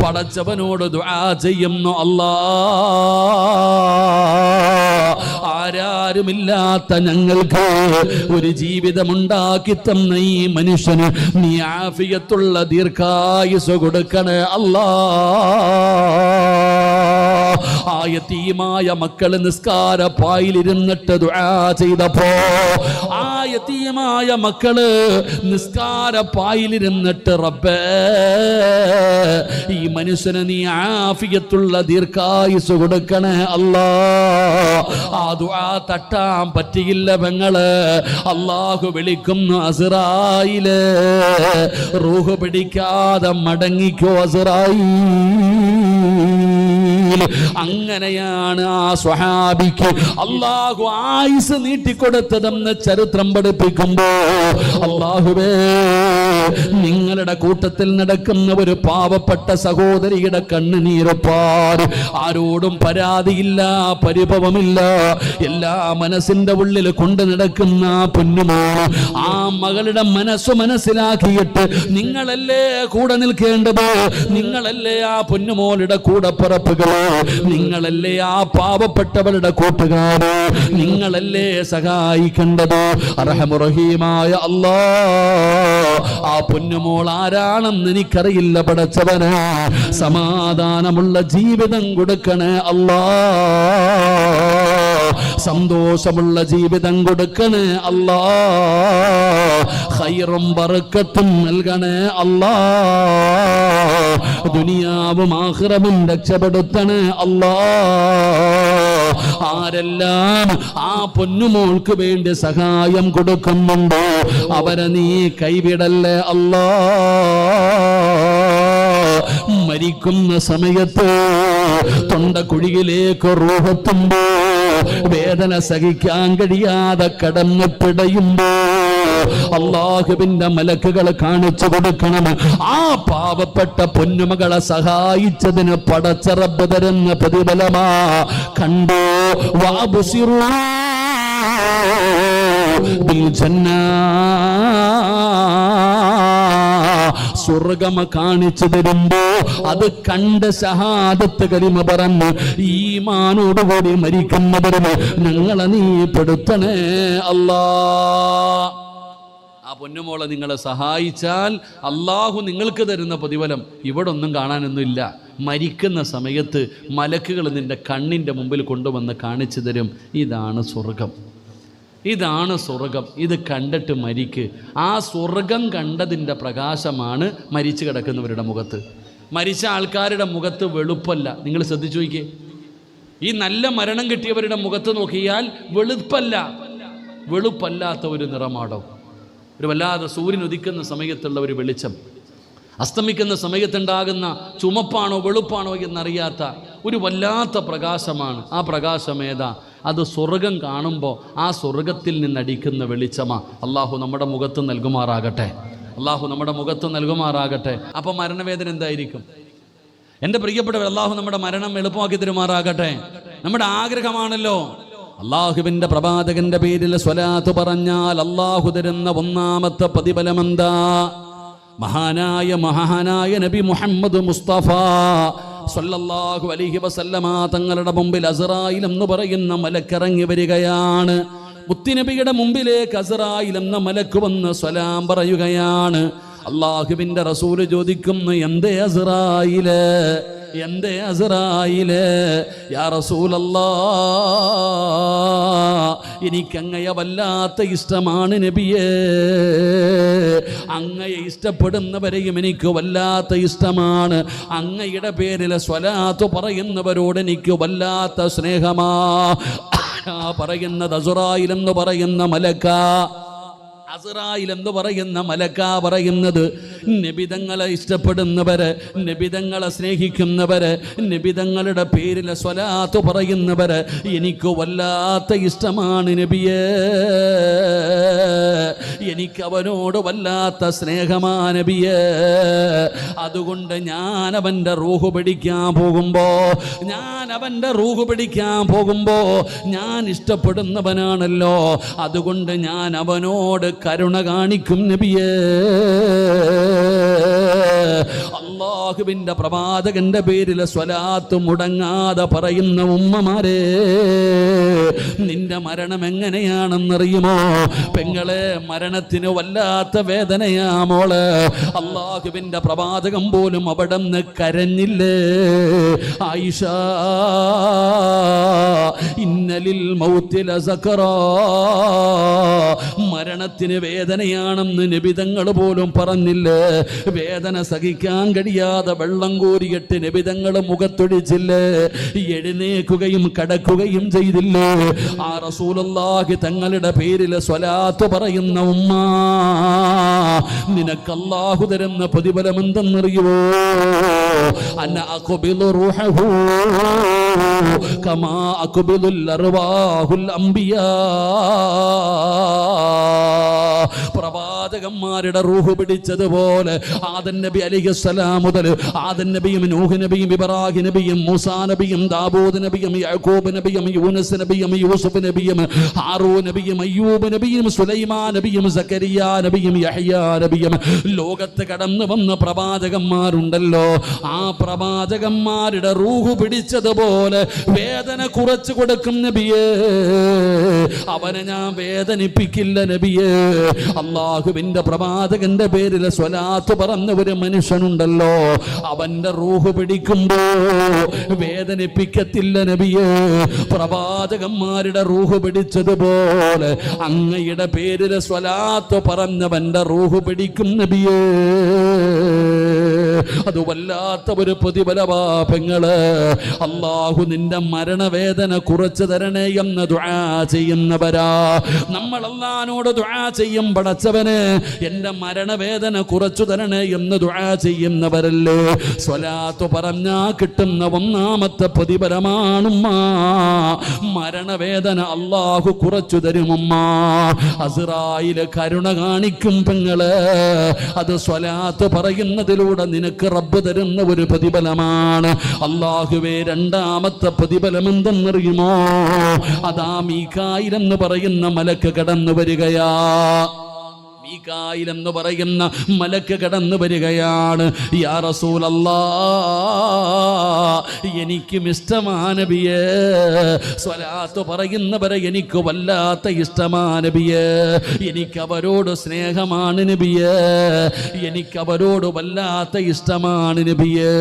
പടച്ചവനോട് ദുആ ചെയ്യുന്നു, അല്ലാഹ്, ആരാരുമില്ലാത്ത ഞങ്ങൾക്ക് ഒരു ജീവിതമുണ്ടാക്കി തന്ന ഈ മനുഷ്യന് നീ ആഫിയത്തുള്ള ദീർഘായുസ് കൊടുക്കണേ അല്ലാഹ്. ആ യതീമായ മക്കള് നിസ്കാരപ്പായിലിരുന്നിട്ട് ദുആ ചെയ്തപ്പോ ആ യതീമായ മക്കള് നിസ്കാരപ്പായിലിരുന്നിട്ട്, റബ്ബേ, ഈ മനുഷ്യന് നീ ആഫിയത്തുള്ള ദീർഘായുസ് കൊടുക്കണേ അല്ലാഹ്. ആ ദുആ തട്ടാൻ പറ്റിയില്ല പെങ്ങള്. അല്ലാഹു വിളിക്കുന്നു, അസ്റായീല്, റൂഹ് പിടിക്കാതെ മടങ്ങിക്കോ അസ്റായീൽ. അങ്ങനെയാണ് ആ സ്വഹാബിക്ക് അല്ലാഹു ആയുസ് നീട്ടിക്കൊടുത്തതെന്ന് ചരിത്രം പഠിപ്പിക്കുമ്പോ, അല്ലാഹുവേ, നിങ്ങളുടെ കൂട്ടത്തിൽ നടക്കുന്ന ഒരു പാവപ്പെട്ട സഹോദരിയുടെ കണ്ണുനീരൊപ്പാർ ആരോടും പരാതിയില്ല, പരിഭവമില്ല, എല്ലാ മനസ്സിന്റെ ഉള്ളിൽ കൊണ്ടു നടക്കുന്ന പൊന്നുമോ, ആ മകളുടെ മനസ്സ് മനസ്സിലാക്കിയിട്ട് നിങ്ങളല്ലേ കൂടെ നിൽക്കേണ്ടത്, നിങ്ങളല്ലേ ആ പൊന്നുമോളുടെ കൂടപ്പിറപ്പുകള്, നിങ്ങളല്ലേ ആ പാവപ്പെട്ടവരുടെ കൂട്ടുകാര്, നിങ്ങളല്ലേ സഹായിക്കേണ്ടത്. അർഹമുറഹീമായ അല്ലാഹ്, ആ പൊന്നുമോൾ ആരാണെന്ന് എനിക്കറിയില്ല പടച്ചവനെ, സമാധാനമുള്ള ജീവിതം കൊടുക്കണേ അല്ലാഹ്, സന്തോഷമുള്ള ജീവിതം കൊടുക്കണേ അല്ലാഹ്, ഖൈറും ബർക്കത്തും നൽകണേ അല്ലാഹ്, ദുനിയാവും ആഖിറവും രക്ഷപ്പെടുത്തണേ അല്ലാഹ്. ആരെല്ലാം ആ പൊന്നുമോൾക്ക് വേണ്ടി സഹായം കൊടുക്കുന്നുണ്ടോ അവരെ നീ കൈവിടല്ലേ അല്ലാഹ്. മരിക്കുന്ന സമയത്ത് തൊണ്ടക്കുഴിയിലേക്ക് റൂഹെത്തുമ്പോ വേദന സഹിക്കാൻ കഴിയാതെ കടന്നു പിടയുമ്പോ അല്ലാഹുവിന്റെ മലക്കുകൾ കാണിച്ചു കൊടുക്കണം, ആ പാവപ്പെട്ട പൊന്നുമകളെ സഹായിച്ചതിന് പടച്ച റബ്ബ് തരുന്ന പ്രതിഫലമാ. കണ്ടോ വാബുസിറൂ ബിൽ ജന്നാ, സ്വർഗം കാണിച്ചു തരുമ്പോ അത് കണ്ട് ഷഹാദത്ത് കലിമ പറഞ്ഞ് ഈമാനോടുകൂടി മരിക്കുന്നവരും ഞങ്ങളെ നീ പെടുത്തണേ അല്ലാ. ആ പൊന്നുമോളെ നിങ്ങളെ സഹായിച്ചാൽ അള്ളാഹു നിങ്ങൾക്ക് തരുന്ന പ്രതിഫലം ഇവിടെ ഒന്നും കാണാനൊന്നുമില്ല. മരിക്കുന്ന സമയത്ത് മലക്കുകൾ നിന്റെ കണ്ണിൻ്റെ മുമ്പിൽ കൊണ്ടുവന്ന് കാണിച്ചു തരും, ഇതാണ് സ്വർഗം, ഇതാണ് സ്വർഗം, ഇത് കണ്ടിട്ട് മരിക്ക്. ആ സ്വർഗം കണ്ടതിൻ്റെ പ്രകാശമാണ് മരിച്ചു കിടക്കുന്നവരുടെ മുഖത്ത്. മരിച്ച ആൾക്കാരുടെ മുഖത്ത് വെളുപ്പല്ല. നിങ്ങൾ ശ്രദ്ധിച്ചു നോക്കിയേ, ഈ നല്ല മരണം കിട്ടിയവരുടെ മുഖത്ത് നോക്കിയാൽ വെളുപ്പല്ലാത്ത ഒരു നിറമാടോ, ഒരു വല്ലാതെ സൂര്യൻ ഉദിക്കുന്ന സമയത്തുള്ള ഒരു വെളിച്ചം, അസ്തമിക്കുന്ന സമയത്തുണ്ടാകുന്ന ചുമപ്പാണോ വെളുപ്പാണോ എന്നറിയാത്ത ഒരു വല്ലാത്ത പ്രകാശമാണ്. ആ പ്രകാശമേതാ? അത് സ്വർഗം കാണുമ്പോൾ ആ സ്വർഗത്തിൽ നിന്നടിക്കുന്ന വെളിച്ചമാ. അള്ളാഹു നമ്മുടെ മുഖത്ത് നൽകുമാറാകട്ടെ, അള്ളാഹു നമ്മുടെ മുഖത്ത് നൽകുമാറാകട്ടെ. അപ്പം മരണവേദന എന്തായിരിക്കും? എൻ്റെ പ്രിയപ്പെട്ടവർ, അള്ളാഹു നമ്മുടെ മരണം എളുപ്പമാക്കി തരുമാറാകട്ടെ. നമ്മുടെ ആഗ്രഹമാണല്ലോ അള്ളാഹുവിൻ്റെ പ്രവാചകന്റെ പേരിൽ സ്വലാത്ത് പറഞ്ഞാൽ അള്ളാഹു തരുന്ന ഒന്നാമത്തെ പ്രതിഫലമെന്താ? മഹാനായ നബി മുഹമ്മദ് മുസ്തഫ സ്വല്ലല്ലാഹു അലൈഹി വസല്ലമ തങ്ങളുടെ മുമ്പിൽ അസ്റായിൽ എന്ന് പറയുന്ന മലക്കിറങ്ങി വരികയാണ്. മുത്തുനബിയുടെ മുമ്പിലേക്ക് അസ്റായിൽ എന്ന മലക്ക് വന്ന് സലാം പറയുകയാണ്. അള്ളാഹുവിൻ്റെ റസൂല് ചോദിക്കുന്നു, എന്തേ അസ്റായില്, എന്തേ അസ്റായില്? യാ റസൂലല്ലാഹ്, എനിക്കങ്ങയെ വല്ലാത്ത ഇഷ്ടമാണ് നബിയേ, അങ്ങയെ ഇഷ്ടപ്പെടുന്നവരെയും എനിക്ക് വല്ലാത്ത ഇഷ്ടമാണ്, അങ്ങയുടെ പേരിൽ സ്വലാത്ത് പറയുന്നവരോട് എനിക്ക് വല്ലാത്ത സ്നേഹമാ. പറയുന്നത് അസ്റായിൽ എന്ന് പറയുന്ന മലക്ക, അസ്റായിൽ എന്ന് പറയുന്ന മലക്ക പറയുന്നത്, നബിതങ്ങളെ ഇഷ്ടപ്പെടുന്നവര്, നബിതങ്ങളെ സ്നേഹിക്കുന്നവര്, നബിതങ്ങളുടെ പേരിൽ സ്വലാത്ത് പറയുന്നവര് എനിക്ക് വല്ലാത്ത ഇഷ്ടമാണ് നബിയേ, എനിക്ക് അവനോട് വല്ലാത്ത സ്നേഹമാ നബിയേ. അതുകൊണ്ട് ഞാൻ അവൻ്റെ റൂഹ് പിടിക്കാൻ പോകുമ്പോ, ഞാൻ ഇഷ്ടപ്പെടുന്നവനാണല്ലോ, അതുകൊണ്ട് ഞാൻ അവനോട് കരുണ കാണിക്കും നബിയേ. അല്ലാഹുവിൻ്റെ പ്രവാചകന്റെ പേരിൽ സ്വലാത്ത് മുടങ്ങാതെ പറയുന്ന ഉമ്മമാരെ, നിന്റെ മരണം എങ്ങനെയാണെന്നറിയുമോ? പെങ്ങളെ, മരണത്തിന് വല്ലാത്ത വേദനയാ മോള്. അല്ലാഹുവിൻ്റെ പ്രവാചകൻ പോലും അവിടെ നിന്ന് കരഞ്ഞില്ലേ? ആയിഷ, ഇന്നലിൽ മൗതി ലസകറാ, മരണത്തിന് വേദനയാണെന്ന് നബിതങ്ങൾ പോലും പറഞ്ഞില്ലേ? വേദന സഹിക്കാൻ കഴിയാതെ വെള്ളം കോരിയിട്ട് നബിതങ്ങൾ മുഖത്തൊഴിച്ചില്ലേ? എഴുന്നേക്കുകയും കടക്കുകയും ചെയ്തില്ലേ? ആ റസൂലുള്ളാഹി തങ്ങളുടെ പേരിൽ സ്വലാത്ത് പറയുന്ന ഉമ്മ, നിനക്ക് അല്ലാഹു തരുന്ന പ്രതിഫലം എന്തെന്നറിയുവോ? അന്ന അഖ്ബിലു റൂഹഹു കമാ അഖ്ബിലുൽ അർവാഹുൽ അംബിയാ. പ്രവാചകന്മാരുടെ റൂഹ് പിടിച്ചതുപോലെ ആദം നബി അലൈഹിസ്സലാം മുതൽ ആദം നബിയും നൂഹ് നബിയും ഇബ്രാഹിം നബിയും മൂസാ നബിയും ദാവൂദ് നബിയും യാക്കൂബ് നബിയും യൂനുസ് നബിയും യൂസുഫ് നബിയും ഹാറൂൻ നബിയും അയ്യൂബ് നബിയും സുലൈമാൻ നബിയും സക്കരിയ നബിയും യഹ്യാ നബിയും ലോകത്ത് കടന്നു വന്ന പ്രവാചകന്മാരുണ്ടല്ലോ, ആ പ്രവാചകന്മാരുടെ റൂഹ് പിടിച്ചതുപോലെ വേദന കുറച്ചു കൊടുക്കും നബിയേ. അവനെ ഞാൻ വേദനിപ്പിക്കില്ല നബിയേ. അല്ലാഹുവിൻ്റെ പ്രവാചകന്റെ പേരിൽ സ്വലാത്ത് പറഞ്ഞ ഒരു മനുഷ്യനുണ്ടല്ലോ, അവന്റെ റൂഹ് പിടിക്കുമ്പോ വേദനിപ്പിക്കത്തില്ല നബിയേ. പ്രവാചകന്മാരുടെ റൂഹ് പിടിച്ചതുപോലെ അങ്ങയുടെ പേരിൽ സ്വലാത്ത് പറഞ്ഞവന്റെ റൂഹ് പിടിക്കും നബിയേ. അത് വല്ലാത്ത ഒരു പ്രതിഫലമാ പെങ്ങള്. അല്ലാഹു നിന്റെ മരണവേദന കുറച്ചു തരണേ എന്ന് ദുആ ചെയ്യുന്നവരാ നമ്മൾ. അല്ലാഹുവോട് ദുആ ചെയ്യും, പടച്ചവനെ എൻ്റെ മരണവേദന കുറച്ചു തരണേ എന്ന് ദുആ ചെയ്യുന്നവരല്ലേ. സ്വലാത്ത് പറഞ്ഞാ കിട്ടുന്ന ഒന്നാമത്തെ പ്രതിഫലമാണുമ്മ. മരണവേദന അല്ലാഹു കുറച്ചു തരുമുമ്മ. അസ്റായിൽ കരുണ കാണിക്കും പെങ്ങള്. അത് സ്വലാത്ത് പറയുന്നതിലൂടെ നിനക്ക് റബ്ബ് തരുന്ന ഒരു പ്രതിഫലമാണ്. അല്ലാഹുവേ, രണ്ടാമത്തെ പ്രതിഫലം എന്തെന്നറിയുമോ? അതാ മീകായിൽ എന്ന് പറയുന്ന മലക്ക് കടന്നു വരികയാ. മീകായിൽ എന്ന് പറയുന്ന മലക്ക് കടന്നു വരികയാണ്. യാ റസൂലല്ലാഹ്, എനിക്കും ഇഷ്ടമാണ് നബിയേ. സ്വലാത്ത് പറയുന്നവരെ എനിക്ക് വല്ലാത്ത ഇഷ്ടമാണ് നബിയേ. എനിക്ക് അവരോട് സ്നേഹമാണ് നബിയേ. എനിക്ക് അവരോട് വല്ലാത്ത ഇഷ്ടമാണ് നബിയേ.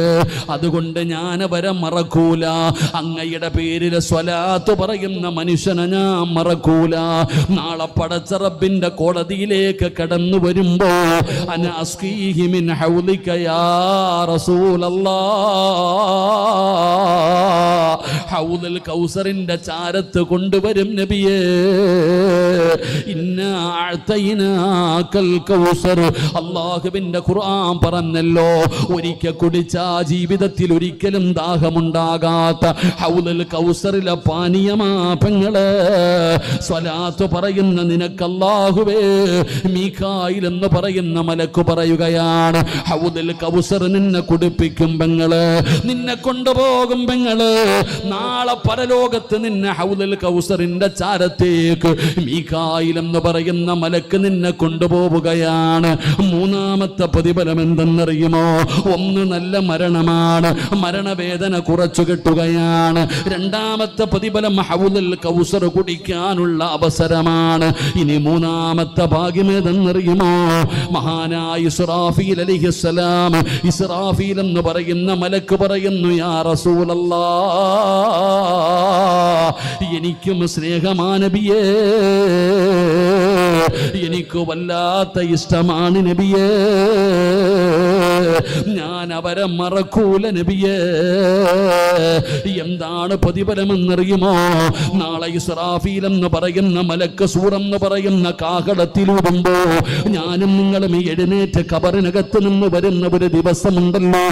അതുകൊണ്ട് ഞാൻ അവരെ മറക്കൂല. അങ്ങയുടെ പേരിൽ സ്വലാത്ത് പറയുന്ന മനുഷ്യനെ ഞാൻ മറക്കൂല. നാളെ പടച്ച റബ്ബിന്റെ കോടതിയിലേക്ക് കടന്നു വരുമ്പോ അന അസ്ഖീഹി മിൻ ഹൗലിക യാ റസൂലല്ലാഹ്, ഹൗലുൽ കൗസറിന്റെ ചാരത്ത് കൊണ്ടുവരും നബിയേ. ഇന്നാ അഅതൈനാകൽ കൗസർ. അല്ലാഹുവിന്റെ ഖുർആൻ പറഞ്ഞല്ലോ, ഒരിക്കൽ കുടിച്ചാ ജീവിതത്തിൽ ഒരിക്കലും ദാഹമുണ്ടാകാത്ത ഹൗലുൽ കൗസറിലെ പാനീയമാ പെങ്ങളെ. സ്വലാത്ത് പറയുന്ന നിനക്ക് അല്ലാഹുവേ മീകായിൽ എന്ന് പറയുന്ന മലക്ക് പറയുകയാണ്, ഹൗദുൽ കൗസർ നിന്നെ കുടിപ്പിക്കും പെങ്ങള്, നിന്നെ കൊണ്ടുപോകും പെങ്ങള്. നാളെ പരലോകത്ത് നിന്നെ ഹൗദുൽ കൗസറിന്റെ ചാരത്തേക്ക് മീകായിൽ എന്ന് പറയുന്ന മലക്ക് നിന്നെ കൊണ്ടുപോവുകയാണ്. മൂന്നാമത്തെ പ്രതിഫലം എന്തെന്നറിയുമോ? ഒന്ന് നല്ല മരണമാണ്, മരണവേദന കുറച്ചു കിട്ടുകയാണ്. രണ്ടാമത്തെ പ്രതിഫലം ഹൗദുൽ കൗസർ കുടിക്കാനുള്ള അവസരമാണ്. ഇനി മൂന്നാമത്തെ ഭാഗ്യം ഏതെന്നറിയുമോ? മഹാനായ ഇസ്രാഫീൽ അലൈഹിസ്സലാം, ഇസ്രാഫീൽ എന്ന് പറയുന്ന മലക്ക് പറയുന്നു, യാ റസൂലല്ലാഹ്, എനിക്കും സ്നേഹമാണ് നബിയേ. എനിക്ക് വല്ലാത്ത ഇഷ്ടമാണ് നബിയേ. ഞാൻ അവരെ മറക്കൂല നബിയേ. എന്താണ് പ്രതിഫലമെന്നറിയുമോ? നാളെ ഇസ്രാഫീൽ എന്ന് പറയുന്ന മലക്ക് സൂറെന്ന് പറയുന്ന കാഹളത്തിലൂടുമ്പോ ഞാനും നിങ്ങളും എഴുന്നേറ്റ് കബറിനകത്ത് നിന്ന് വരുന്ന ഒരു ദിവസമുണ്ടല്ലോ.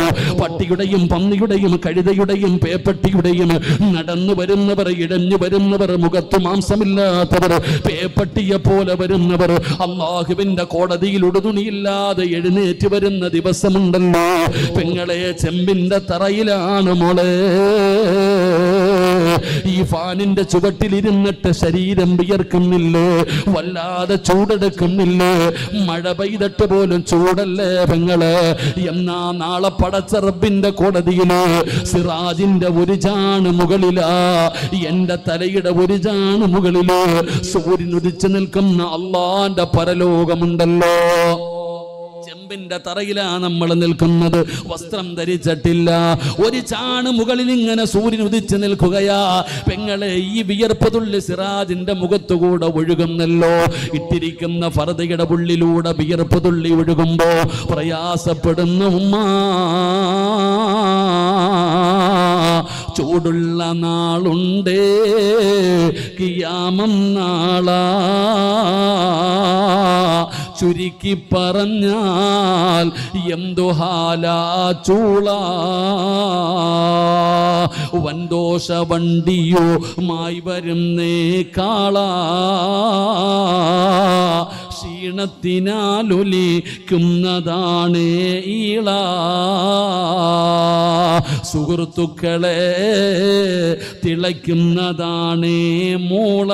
പട്ടിയുടെയും പന്നിയുടെയും കഴുതയുടെയും പേപ്പട്ടിയുടെയും നടന്നു വരുന്നവർ, ഇഴഞ്ഞു വരുന്നവർ, മുഖത്ത് മാംസമില്ലാത്തവർ, പേപ്പട്ടിയെ പോലെ വരുന്നവർ, അല്ലാഹുവിന്റെ കോടതിയിൽ ഉടുതുണിയില്ലാതെ എഴുന്നേറ്റ് വരുന്ന ദിവസമുണ്ടല്ലോ പെങ്ങളെ. ചെമ്പിന്റെ തറയിലാണ് മോളെ. ഈ ഫാനിന്റെ ചുവട്ടിലിരുന്നിട്ട് ശരീരം വിയർക്കുന്നില്ലേ? വല്ലാതെ ചൂടെടുക്കുന്നില്ലേ? മഴ പെയ്തിട്ട് പോലും ചൂടല്ലേ പെങ്ങളെ? എന്നാ നാളെ പടച്ച റബ്ബിന്റെ കോടതിയില് സിറാജിന്റെ ഒരു ചാണ് മുകളിലാ, എന്റെ തലയുടെ ഒരു ചാണ് മുകളില് സൂര്യൻ ഉദിച്ചു നിൽക്കുന്ന അള്ളാന്റെ പരലോകമുണ്ടല്ലോ. ചെമ്പിന്റെ തറയിലാണ് നമ്മൾ നിൽക്കുന്നത്, വസ്ത്രം ധരിച്ചിട്ടില്ല. ഒരു ചാണ് മുകളിൽ ഇങ്ങനെ സൂര്യൻ ഉദിച്ചു നിൽക്കുകയാ പെങ്ങളെ. ഈ വിയർപ്പ് തുള്ളി സിറാജിന്റെ മുഖത്തുകൂടെ ഒഴുകുന്നല്ലോ. ഇട്ടിരിക്കുന്ന ഫർദയുടെ ഉള്ളിലൂടെ വിയർപ്പ് തുള്ളി ഒഴുകുമ്പോ പ്രയാസപ്പെടുന്ന ഉമ്മ. ചൂടുള്ള നാളുണ്ടേ കിയാമം നാളാ, ചുരുക്കി പറഞ്ഞാൽ എന്തു ഹാലാ ചൂള. വൻദോഷ വണ്ടിയോ മായി വരുന്നേ കാള, ക്ഷീണത്തിനാലൊലിക്കുന്നതാണേ ഈള. സുഹൃത്തുക്കളെ തിളയ്ക്കുന്നതാണേ മൂള.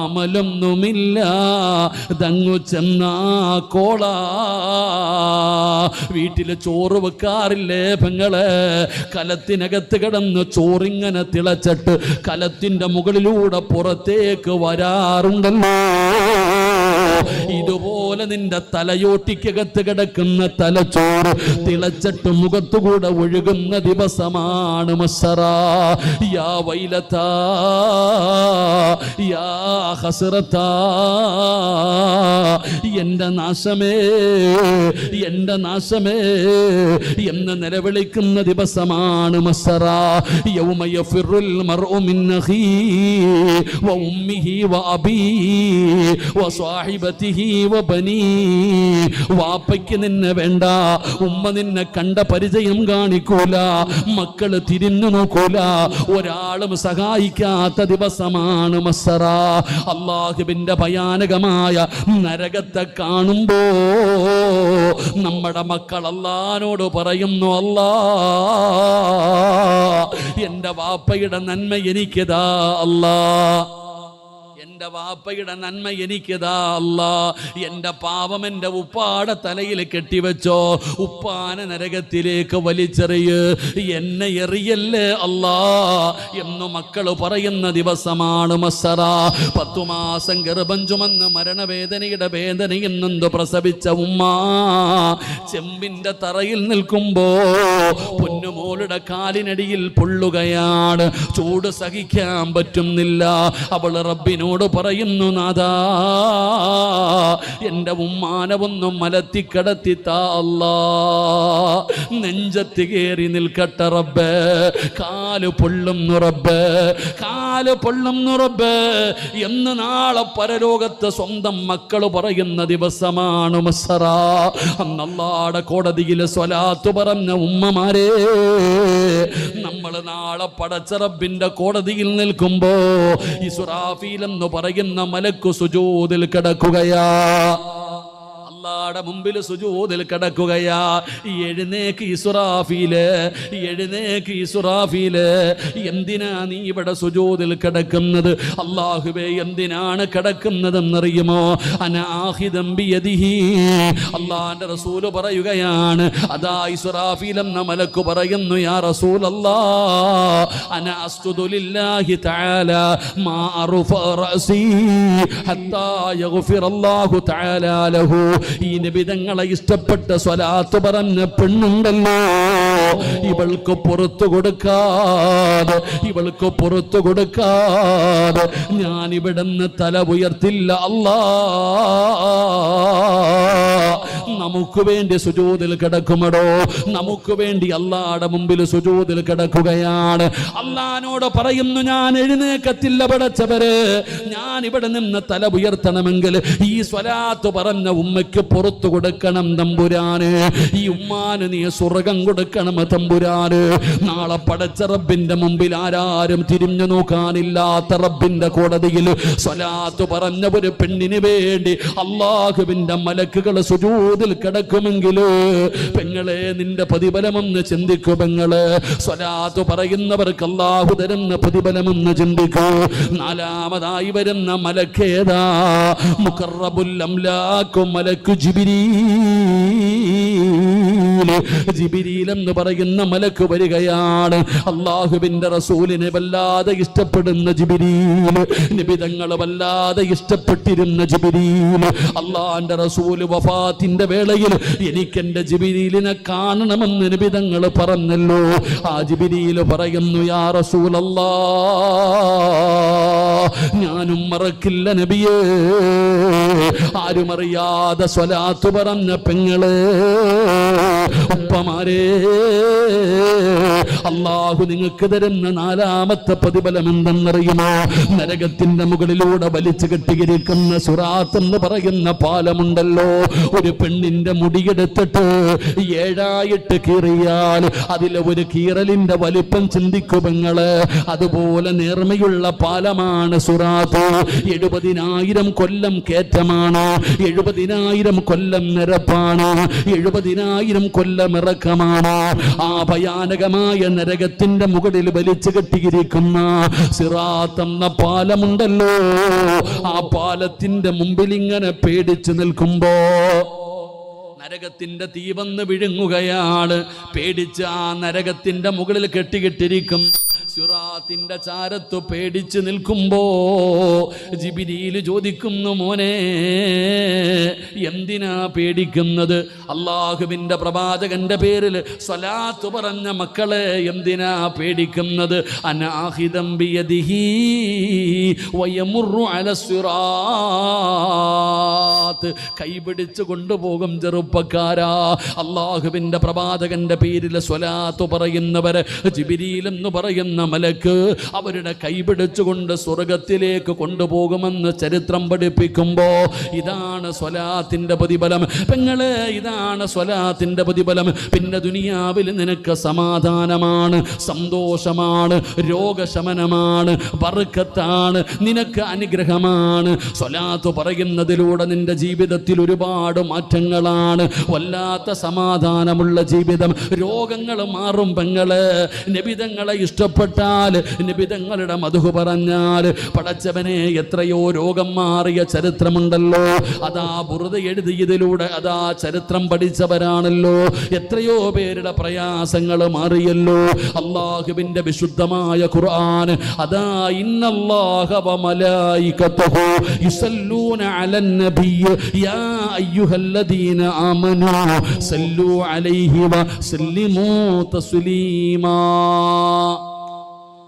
അമലൊന്നുമില്ല തങ്ങു ചെന്ന കോള. വീട്ടില് ചോറ് വെക്കാറില്ലേ പെങ്ങളെ? കലത്തിനകത്ത് കിടന്ന് ചോറിങ്ങനെ തിളച്ചിട്ട് കലത്തിന്റെ മുകളിലൂടെ പുറത്തേക്ക് വരാറുണ്ടല്ലോ. ഇതുപോലെ നിന്റെ തലയോട്ടിക്കകത്ത് കിടക്കുന്ന തലച്ചോറ് തിളച്ചിട്ട് മുഖത്തുകൂടെ ഒഴുകുന്ന ദിവസമാണ് മസ്സറാ. യാ വൈലതാ യാ ഹസ്റതാ, എന്റെ നാശമേ എന്റെ നാശമേ എന്ന് നിലവിളിക്കുന്ന ദിവസമാണ് മസ്സറാ. യൗമ യഫിറുൽ മർഉ മിൻ അഖീഹി വ ഉമ്മിഹി വ അബീഹി വ സ്വഹിബതിഹി വ ബനീഹി. വാപ്പയ്ക്ക് നിന്നെ വേണ്ട, ഉമ്മ നിന്നെ കണ്ട പരിചയം കാണിക്കൂല, മക്കള് തിരിഞ്ഞു നോക്കൂല, ഒരാളും സഹായിക്കാത്ത ദിവസമാണ് മസ്സറാ. അല്ലാഹുവിന്റെ ഭയാനകമായ നരകത്തെ കാണുമ്പോ നമ്മുടെ മക്കൾ അല്ലാഹുവോട് പറയുന്നു, അല്ലാ എന്റെ വാപ്പയുടെ നന്മ എനിക്കതാ അല്ലാ, എന്റെ വാപ്പയുടെ നന്മ എനിക്കതാ അല്ലാ, എന്റെ പാപം എന്റെ ഉപ്പാടെ തലയിൽ കെട്ടിവെച്ചോ, ഉപ്പാനെ നരകത്തിലേക്ക് വലിച്ചെറിയ്, എന്നെ എറിയല്ലേ അല്ലാ എന്ന് മക്കള് പറയുന്ന ദിവസമാണ് മസ്സറാ. 10 മാസം ഗർഭം ചുമന്ന് മരണവേദനയുടെ വേദനയിൽ നിന്ന് പ്രസവിച്ച ഉമ്മ ചെമ്പിന്റെ തറയിൽ നിൽക്കുമ്പോ പൊന്നുമോളുടെ കാലിനടിയിൽ പൊള്ളുകയാണ്, ചൂട് സഹിക്കാൻ പറ്റുന്നില്ല. അവൾ റബ്ബിനോട് പറയുന്നു, നാഥാ എന്റെ ഉമ്മാനെ ഒന്നും മലത്തിക്കടത്തി താ അല്ലാ, നെഞ്ചത്ത് കയറി നിൽക്കട്ടെ റബ്ബേ, കാല് പൊള്ളുന്നു റബ്ബേ, കാല് പൊള്ളുന്നു റബ്ബേ എന്ന് നാളെ പരലോകത്ത് സ്വന്തം മക്കള് പറയുന്ന ദിവസമാണ് മസ്സറാ. അന്ന് അല്ലാഹുവിന്റെ കോടതിയിൽ സ്വലാത്ത് പറഞ്ഞ ഉമ്മമാരെ, നമ്മൾ നാളെ പടച്ച റബ്ബിന്റെ കോടതിയിൽ നിൽക്കുമ്പോ ഇസ്രാഫീൽ എന്ന് പറയുന്ന മലക്കു സുജൂദിൽ കിടക്കുകയാ, അല്ലാഹുവിന്റെ മുമ്പിൽ സുജൂദിൽ കിടക്കുകയാ. എഴുന്നേക്ക് ഇസ്രാഫീല്, എഴുന്നേക്ക് ഇസ്രാഫീല്, എന്തിനാ നീ ഇവിടെ സുജൂദിൽ കിടക്കുന്നത്? അല്ലാഹുവേ എന്തിനാണ് കിടക്കുന്നതെന്നറിയുമോ? അന ആഖിദം ബിയദിഹി, അല്ലാഹുവിന്റെ റസൂൽ പറയുകയാണ്, അതാ ഇസ്രാഫീൽ എന്ന മലക്ക് പറയുന്നു, യാ റസൂലല്ലാഹ് അന അസ്ജുദു ലില്ലാഹി തആല മാ അർഫ റഅസി ഹത്താ യഗ്ഫിറല്ലാഹു തആല ലഹു. ഈ നിബിതങ്ങളെ ഇഷ്ടപ്പെട്ട സ്വലാത്ത് പറഞ്ഞ പെണ്ണുണ്ടല്ലോ, ഇവൾക്ക് പുറത്തു കൊടുക്കാതെ, ഇവൾക്ക് പുറത്തു കൊടുക്കാതെ ഞാൻ ഇവിടുന്ന് തല ഉയർത്തില്ല അല്ലാ. നമുക്ക് വേണ്ടി സുജൂദിൽ കിടക്കുമടോ, നമുക്ക് വേണ്ടി അല്ലാഹുവിന്റെ മുമ്പിൽ സുജൂദിൽ കിടക്കുകയാണ്. അല്ലാഹുവിനോട് പറയുന്നു, ഞാൻ എഴുന്നേക്കത്തില്ല പടച്ചവരെ, ഞാൻ ഇവിടെ നിന്ന് തല ഉയർത്തണമെങ്കിൽ ഈ സ്വലാത്ത് പറഞ്ഞ ഉമ്മയ്ക്ക് പുറത്തു കൊടുക്കണം തമ്പുരാന്, ഈ ഉമ്മാന് നീ സ്വർഗം കൊടുക്കണം തമ്പുരാന്. നാളെ പടച്ച റബ്ബിന്റെ മുമ്പിൽ ആരാരും തിരിഞ്ഞു നോക്കാനില്ലാത്ത റബ്ബിന്റെ കോടതിയിൽ സ്വലാത്ത് പറഞ്ഞ ഒരു പെണ്ണിന് വേണ്ടി അല്ലാഹുവിന്റെ മലക്കുകൾ സുജൂദിൽ കിടക്കുമെങ്കിൽ പെങ്ങളെ നിന്റെ പ്രതിഫലമെന്ന് ചിന്തിക്കൂ. പെങ്ങളെ സ്വലാത്ത് പറയുന്നവർക്ക് അല്ലാഹു തരുന്ന പ്രതിഫലമെന്ന് ചിന്തിക്കൂ. നാലാമതായി വരുന്ന മലക്കേതാ? മുഖറബുൽ അംലാഖു മലക്കു ജിബ്രീൽ. ജിബ്രീൽ എന്ന് പറയുന്ന മലക്ക് വരികയാണ്. അല്ലാഹുവിന്റെ റസൂലിനെ വല്ലാതെ ഇഷ്ടപ്പെടുന്ന ജിബ്രീൽ, നിബിതങ്ങളെ വല്ലാതെ ഇഷ്ടപ്പെട്ടിരുന്ന ജിബ്രീൽ. അല്ലാഹുവിന്റെ റസൂൽ വഫാത്തിന്റെ വേളയിൽ എനിക്കെന്റെ ജിബ്രീലിനെ കാണണമെന്ന് നിബിതങ്ങൾ പറഞ്ഞല്ലോ. ആ ജിബ്രീൽ പറയുന്നു, യാ റസൂലല്ലാഹ് ഞാനും മറക്കില്ല നബിയേ, ആരും അറിയാതെ സ്വലാത്ത് പറഞ്ഞ പെങ്ങളെ, ഉപ്പമാരെ, അല്ലാഹു നിങ്ങൾക്ക് തരുന്ന നാലാമത്തെ പ്രതിഫലം എന്തെന്നറിയുമോ? നരകത്തിന്റെ മുകളിലൂടെ വലിച്ചു കെട്ടിയിരിക്കുന്ന സിറാത്ത് എന്ന് പറയുന്ന പാലമുണ്ടല്ലോ. ഒരു പെണ്ണിന്റെ മുടിയെടുത്തിട്ട് 7 കീറിയാൽ അതിലെ ഒരു കീറലിന്റെ വലിപ്പം ചിന്തിക്കു പെങ്ങള്. അതുപോലെ നേർമയുള്ള പാലമാണ് സിറാത്ത്. 70,000 കൊല്ലം കയറ്റമാണ്, 70,000 കൊല്ലം നിരപ്പാണ്, 70,000 കൊല്ലം ഇറക്കമാണ്. ആ ഭയാനകമായ നരകത്തിന്റെ മുകളിൽ വലിച്ചു കെട്ടിയിരിക്കുന്ന സിറാത്ത് എന്ന പാലമുണ്ടല്ലോ, ആ പാലത്തിന്റെ മുമ്പിൽ ഇങ്ങനെ പേടിച്ചു നിൽക്കുമ്പോ നരകത്തിന്റെ തീ വന്ന് വിഴുങ്ങുകയാണ്. പേടിച്ച് ആ നരകത്തിന്റെ മുകളിൽ കെട്ടിക്കിട്ടിരിക്കും സിറാത്ത് സ്വലാത്തിന്റെ ചാരത്ത് പേടിച്ച് നിൽക്കുമ്പോ ജിബ്രീൽ ചോദിക്കുന്നു, മോനെ എന്തിനാ പേടിക്കുന്നത്? അള്ളാഹുവിന്റെ പ്രവാചകന്റെ പേരിൽ സ്വലാത്ത് പറഞ്ഞ മക്കളെ എന്തിനാ പേടിക്കുന്നത്? അനാഹിദം ബിയദിഹി വയമുറു അലസ്സിറാത്ത്, കൈപിടിച്ച് കൊണ്ടുപോകും ചെറുപ്പക്കാരാ. അള്ളാഹുവിന്റെ പ്രവാചകന്റെ പേരിൽ സ്വലാത്ത് പറയുന്നവര് ജിബ്രീൽ എന്ന് പറയുന്ന മലക്ക് അവരുടെ കൈപിടിച്ചുകൊണ്ട് സ്വർഗത്തിലേക്ക് കൊണ്ടുപോകുമെന്ന് ചരിത്രം പഠിപ്പിക്കുമ്പോ ഇതാണ് സ്വലാത്തിന്റെ പ്രതിഫലം പെങ്ങളെ, ഇതാണ് സ്വലാത്തിന്റെ പ്രതിഫലം. പിന്നെ ദുനിയാവിൽ നിനക്ക് സമാധാനമാണ്, സന്തോഷമാണ്, രോഗശമനമാണ്, ബർക്കത്താണ്, നിനക്ക് അനുഗ്രഹമാണ്. സ്വലാത്ത് പറയുന്നതിലൂടെ നിന്റെ ജീവിതത്തിൽ ഒരുപാട് മാറ്റങ്ങളാണ്. വല്ലാത്ത സമാധാനമുള്ള ജീവിതം, രോഗങ്ങൾ മാറും പെങ്ങളെ. നബിതങ്ങളെ ഇഷ്ടപ്പെട്ടാൽ, നബിതങ്ങളുടെ മധു പറഞ്ഞാൽ, പടച്ചവനെ എത്രയോ രോഗം മാറിയ ചരിത്രമുണ്ടല്ലോ. അതാ ബുർദ എഴുതിയതിലൂടെ അതാ ചരിത്രം പഠിച്ചവരാണല്ലോ. എത്രയോ പേരുടെ പ്രയാസങ്ങൾ മാറിയല്ലോ. അല്ലാഹുവിന്റെ വിശുദ്ധമായ ഖുർആൻ അതാ ഇന്നല്ലാഹ വ മലായികതുഹു യുസല്ലൂന അലൻ നബിയ്യ യാ അയ്യുഹല്ലദീന ആമനൂ സല്ലൂ അലൈഹി വ സല്ലിമൂ തസ്ലീമാ.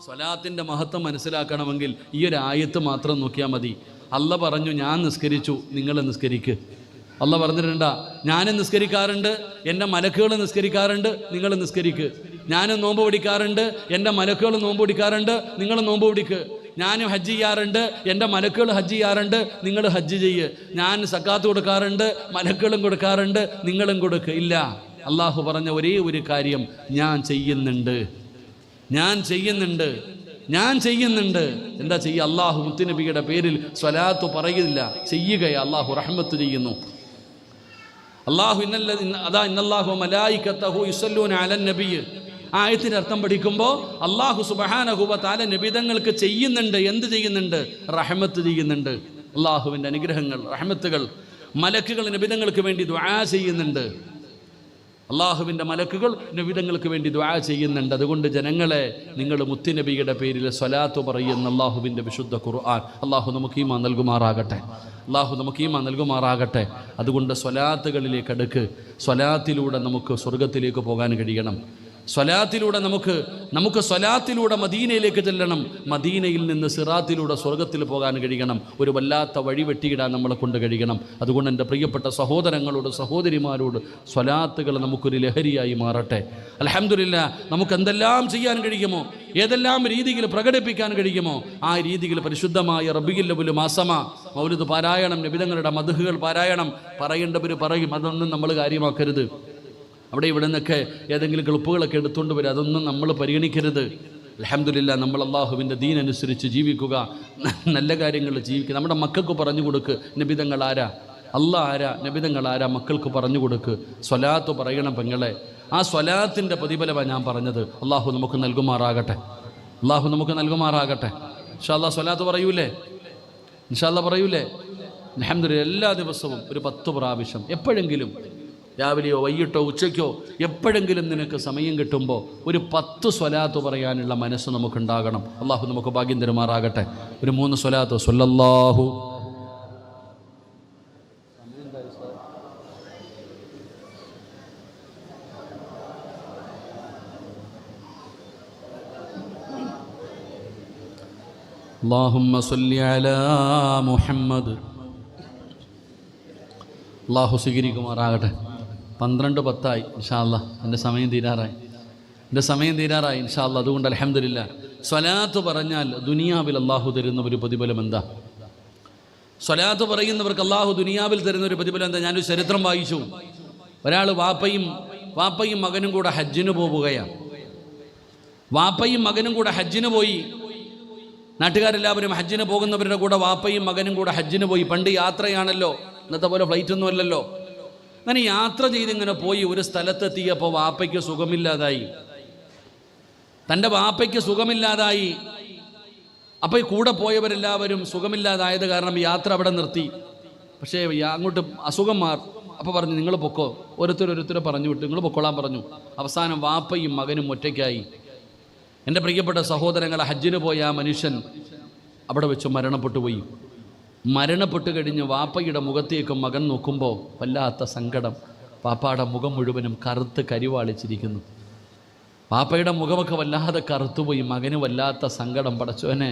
സ്വലാത്തിന്റെ മഹത്വം മനസ്സിലാക്കണമെങ്കിൽ ഈ ഒരു ആയത്ത് മാത്രം നോക്കിയാൽ മതി. അല്ല പറഞ്ഞു, ഞാൻ നിസ്കരിച്ചു, നിങ്ങൾ നിസ്കരിക്ക്. അല്ല പറഞ്ഞിട്ടുണ്ടാ, ഞാൻ നിസ്കരിക്കാറുണ്ട്, എൻ്റെ മലക്കുകൾ നിസ്കരിക്കാറുണ്ട്, നിങ്ങൾ നിസ്കരിക്ക്. ഞാൻ നോമ്പ് പിടിക്കാറുണ്ട്, എൻ്റെ മലക്കുകൾ നോമ്പ് പിടിക്കാറുണ്ട്, നിങ്ങൾ നോമ്പ് പിടിക്ക്. ഞാൻ ഹജ്ജ് ചെയ്യാറുണ്ട്, എൻ്റെ മലക്കുകൾ ഹജ്ജ് ചെയ്യാറുണ്ട്, നിങ്ങൾ ഹജ്ജ് ചെയ്യ്. ഞാൻ സക്കാത്ത് കൊടുക്കാറുണ്ട്, മലക്കുകളും കൊടുക്കാറുണ്ട്, നിങ്ങളും കൊടുക്ക്. ഇല്ല, അള്ളാഹു പറഞ്ഞ ഒരേ ഒരു കാര്യം, ഞാൻ ചെയ്യുന്നുണ്ട്, ഞാൻ ചെയ്യുന്നുണ്ട്, ഞാൻ ചെയ്യുന്നുണ്ട്. എന്താ ചെയ്യുക? അള്ളാഹു മുത്തുനബിയുടെ പേരിൽ സ്വലാത്ത് പറയില്ല, ചെയ്യുകയാ. അള്ളാഹു റഹ്മത്ത് ചെയ്യുന്നു. അള്ളാഹു ഇന്നല്ലാഹു മലായികതഹു യുസല്ലൂന അലൻ നബിയ്യ്. ആയത്തിന്റെ അർത്ഥം പഠിക്കുമ്പോൾ അള്ളാഹു സുബ്ഹാനഹു വ തആല നബിതങ്ങൾക്ക് ചെയ്യുന്നുണ്ട്. എന്ത് ചെയ്യുന്നുണ്ട്? റഹ്മത്ത് ചെയ്യുന്നുണ്ട്. അള്ളാഹുവിൻ്റെ അനുഗ്രഹങ്ങൾ, റഹ്മത്തുകൾ. മലക്കുകൾ നബിതങ്ങൾക്ക് വേണ്ടി ദുആ ചെയ്യുന്നുണ്ട്. അള്ളാഹുവിൻ്റെ മലക്കുകൾ നബിതങ്ങൾക്ക് വേണ്ടി ദുആ ചെയ്യുന്നുണ്ട്. അതുകൊണ്ട് ജനങ്ങളെ, നിങ്ങൾ മുത്തുനബിയുടെ പേരിൽ സ്വലാത്ത് പറയുന്ന അള്ളാഹുവിൻ്റെ വിശുദ്ധ ഖുർആൻ അള്ളാഹു നമുക്ക് ഈമാൻ നൽകുമാറാകട്ടെ. അള്ളാഹു നമുക്ക് ഈമാൻ നൽകുമാറാകട്ടെ. അതുകൊണ്ട് സ്വലാത്തുകളിലേക്ക് അടുക്ക്. സ്വലാത്തിലൂടെ നമുക്ക് സ്വർഗത്തിലേക്ക് പോകാൻ കഴിയണം. സ്വലാത്തിലൂടെ നമുക്ക് സ്വലാത്തിലൂടെ മദീനയിലേക്ക് ചെല്ലണം. മദീനയിൽ നിന്ന് സിറാത്തിലൂടെ സ്വർഗത്തിൽ പോകാൻ കഴിയണം. ഒരു വല്ലാത്ത വഴി വെട്ടിയിടാൻ നമ്മളെ കൊണ്ട് കഴിയണം. അതുകൊണ്ട് എൻ്റെ പ്രിയപ്പെട്ട സഹോദരങ്ങളോട്, സഹോദരിമാരോട്, സ്വലാത്തുകൾ നമുക്കൊരു ലഹരിയായി മാറട്ടെ. അൽഹംദുലില്ലാഹ്, നമുക്ക് എന്തെല്ലാം ചെയ്യാൻ കഴിയുമോ, ഏതെല്ലാം രീതിയിൽ പ്രകടിപ്പിക്കാൻ കഴിയുമോ ആ രീതിയിൽ പരിശുദ്ധമായ റബീഉൽ അവ്വൽ മാസമാ. മൗലിദ് പാരായണം, നബിതങ്ങളുടെ മദ്ഹുകൾ പാരായണം പറയേണ്ടവർ പറയും. അതൊന്നും നമ്മൾ കാര്യമാക്കരുത്. അവിടെ ഇവിടെ നിന്നൊക്കെ ഏതെങ്കിലും ക്ലിപ്പുകളൊക്കെ എടുത്തുകൊണ്ട് വരും. അതൊന്നും നമ്മൾ പരിഗണിക്കരുത്. അൽഹംദുലില്ലാഹ്, നമ്മൾ അള്ളാഹുവിൻ്റെ ദീൻ അനുസരിച്ച് ജീവിക്കുക, നല്ല കാര്യങ്ങൾ ജീവിക്കുക. നമ്മുടെ മക്കൾക്ക് പറഞ്ഞു കൊടുക്ക് നബിതങ്ങൾ ആരാ, അള്ളാഹ് ആരാ, നബിതങ്ങൾ ആരാ, മക്കൾക്ക് പറഞ്ഞു കൊടുക്ക്. സ്വലാത്ത് പറയണം പെങ്ങളെ. ആ സ്വലാത്തിൻ്റെ പ്രതിഫലമാണ് ഞാൻ പറഞ്ഞത്. അള്ളാഹു നമുക്ക് നൽകുമാറാകട്ടെ. അള്ളാഹു നമുക്ക് നൽകുമാറാകട്ടെ. ഇൻഷാ അല്ലാഹ് സ്വലാത്ത് പറയൂലേ? ഇൻഷാ അല്ലാഹ് പറയൂലേ? അൽഹംദുലില്ലാഹ്, എല്ലാ ദിവസവും ഒരു 10 പ്രാവശ്യം, എപ്പോഴെങ്കിലും രാവിലെയോ വൈകിട്ടോ ഉച്ചയ്ക്കോ എപ്പോഴെങ്കിലും നിനക്ക് സമയം കിട്ടുമ്പോൾ ഒരു 10 സ്വലാത്ത് പറയാനുള്ള മനസ്സ് നമുക്കുണ്ടാകണം. അള്ളാഹു നമുക്ക് ഭാഗ്യം തരുമാറാകട്ടെ. ഒരു 3 സ്വലാത്ത്. സ്വല്ലല്ലാഹു അല്ലാഹുമ്മ സ്വല്ലി അലാ മുഹമ്മദ്. അള്ളാഹു സ്വീകരിക്കുമാറാകട്ടെ. 12:10 ഇൻഷാ അല്ലാഹ്. എൻ്റെ സമയം തീരാറായി ഇൻഷാ അല്ലാഹ്. അതുകൊണ്ട് അൽഹംദുലില്ലാഹ്, സ്വലാത്ത് പറഞ്ഞാൽ ദുനിയാവിൽ അള്ളാഹു തരുന്ന ഒരു പ്രതിഫലം എന്താ? സ്വലാത്ത് പറയുന്നവർക്ക് അള്ളാഹു ദുനിയാവിൽ തരുന്ന ഒരു പ്രതിഫലം എന്താ? ഞാനൊരു ചരിത്രം വായിച്ചു. ഒരാൾ വാപ്പയും മകനും കൂടെ ഹജ്ജിന് പോവുകയാണ്. വാപ്പയും മകനും കൂടെ ഹജ്ജിന് പോയി. നാട്ടുകാരെല്ലാവരും ഹജ്ജിന് പോകുന്നവരുടെ കൂടെ വാപ്പയും മകനും കൂടെ ഹജ്ജിന് പോയി. പണ്ട് യാത്രയാണല്ലോ, ഇന്നത്തെ പോലെ ഫ്ലൈറ്റൊന്നും അല്ലല്ലോ. അങ്ങനെ യാത്ര ചെയ്തിങ്ങനെ പോയി ഒരു സ്ഥലത്തെത്തിയപ്പോൾ വാപ്പയ്ക്ക് സുഖമില്ലാതായി. തൻ്റെ വാപ്പയ്ക്ക് സുഖമില്ലാതായി. അപ്പോൾ കൂടെ പോയവരെല്ലാവരും സുഖമില്ലാതായത് കാരണം യാത്ര അവിടെ നിർത്തി. പക്ഷേ അങ്ങോട്ട് അസുഖം അപ്പോൾ പറഞ്ഞു, നിങ്ങൾ പൊക്കോ. ഓരോരുത്തരെ പറഞ്ഞു വിട്ടു, നിങ്ങൾ പൊക്കോളാൻ പറഞ്ഞു. അവസാനം വാപ്പയും മകനും ഒറ്റയ്ക്കായി. എൻ്റെ പ്രിയപ്പെട്ട സഹോദരങ്ങളെ, ഹജ്ജിന് പോയ ആ മനുഷ്യൻ അവിടെ വെച്ച് മരണപ്പെട്ടു പോയി. മരണപ്പെട്ട് കഴിഞ്ഞ് വാപ്പയുടെ മുഖത്തേക്ക് മകൻ നോക്കുമ്പോൾ വല്ലാത്ത സങ്കടം. പാപ്പയുടെ മുഖം മുഴുവനും കറുത്ത് കരിവാളിച്ചിരിക്കുന്നു. പാപ്പയുടെ മുഖമൊക്കെ വല്ലാതെ കറുത്തുപോയി. മകന് വല്ലാത്ത സങ്കടം. പടച്ചോനെ,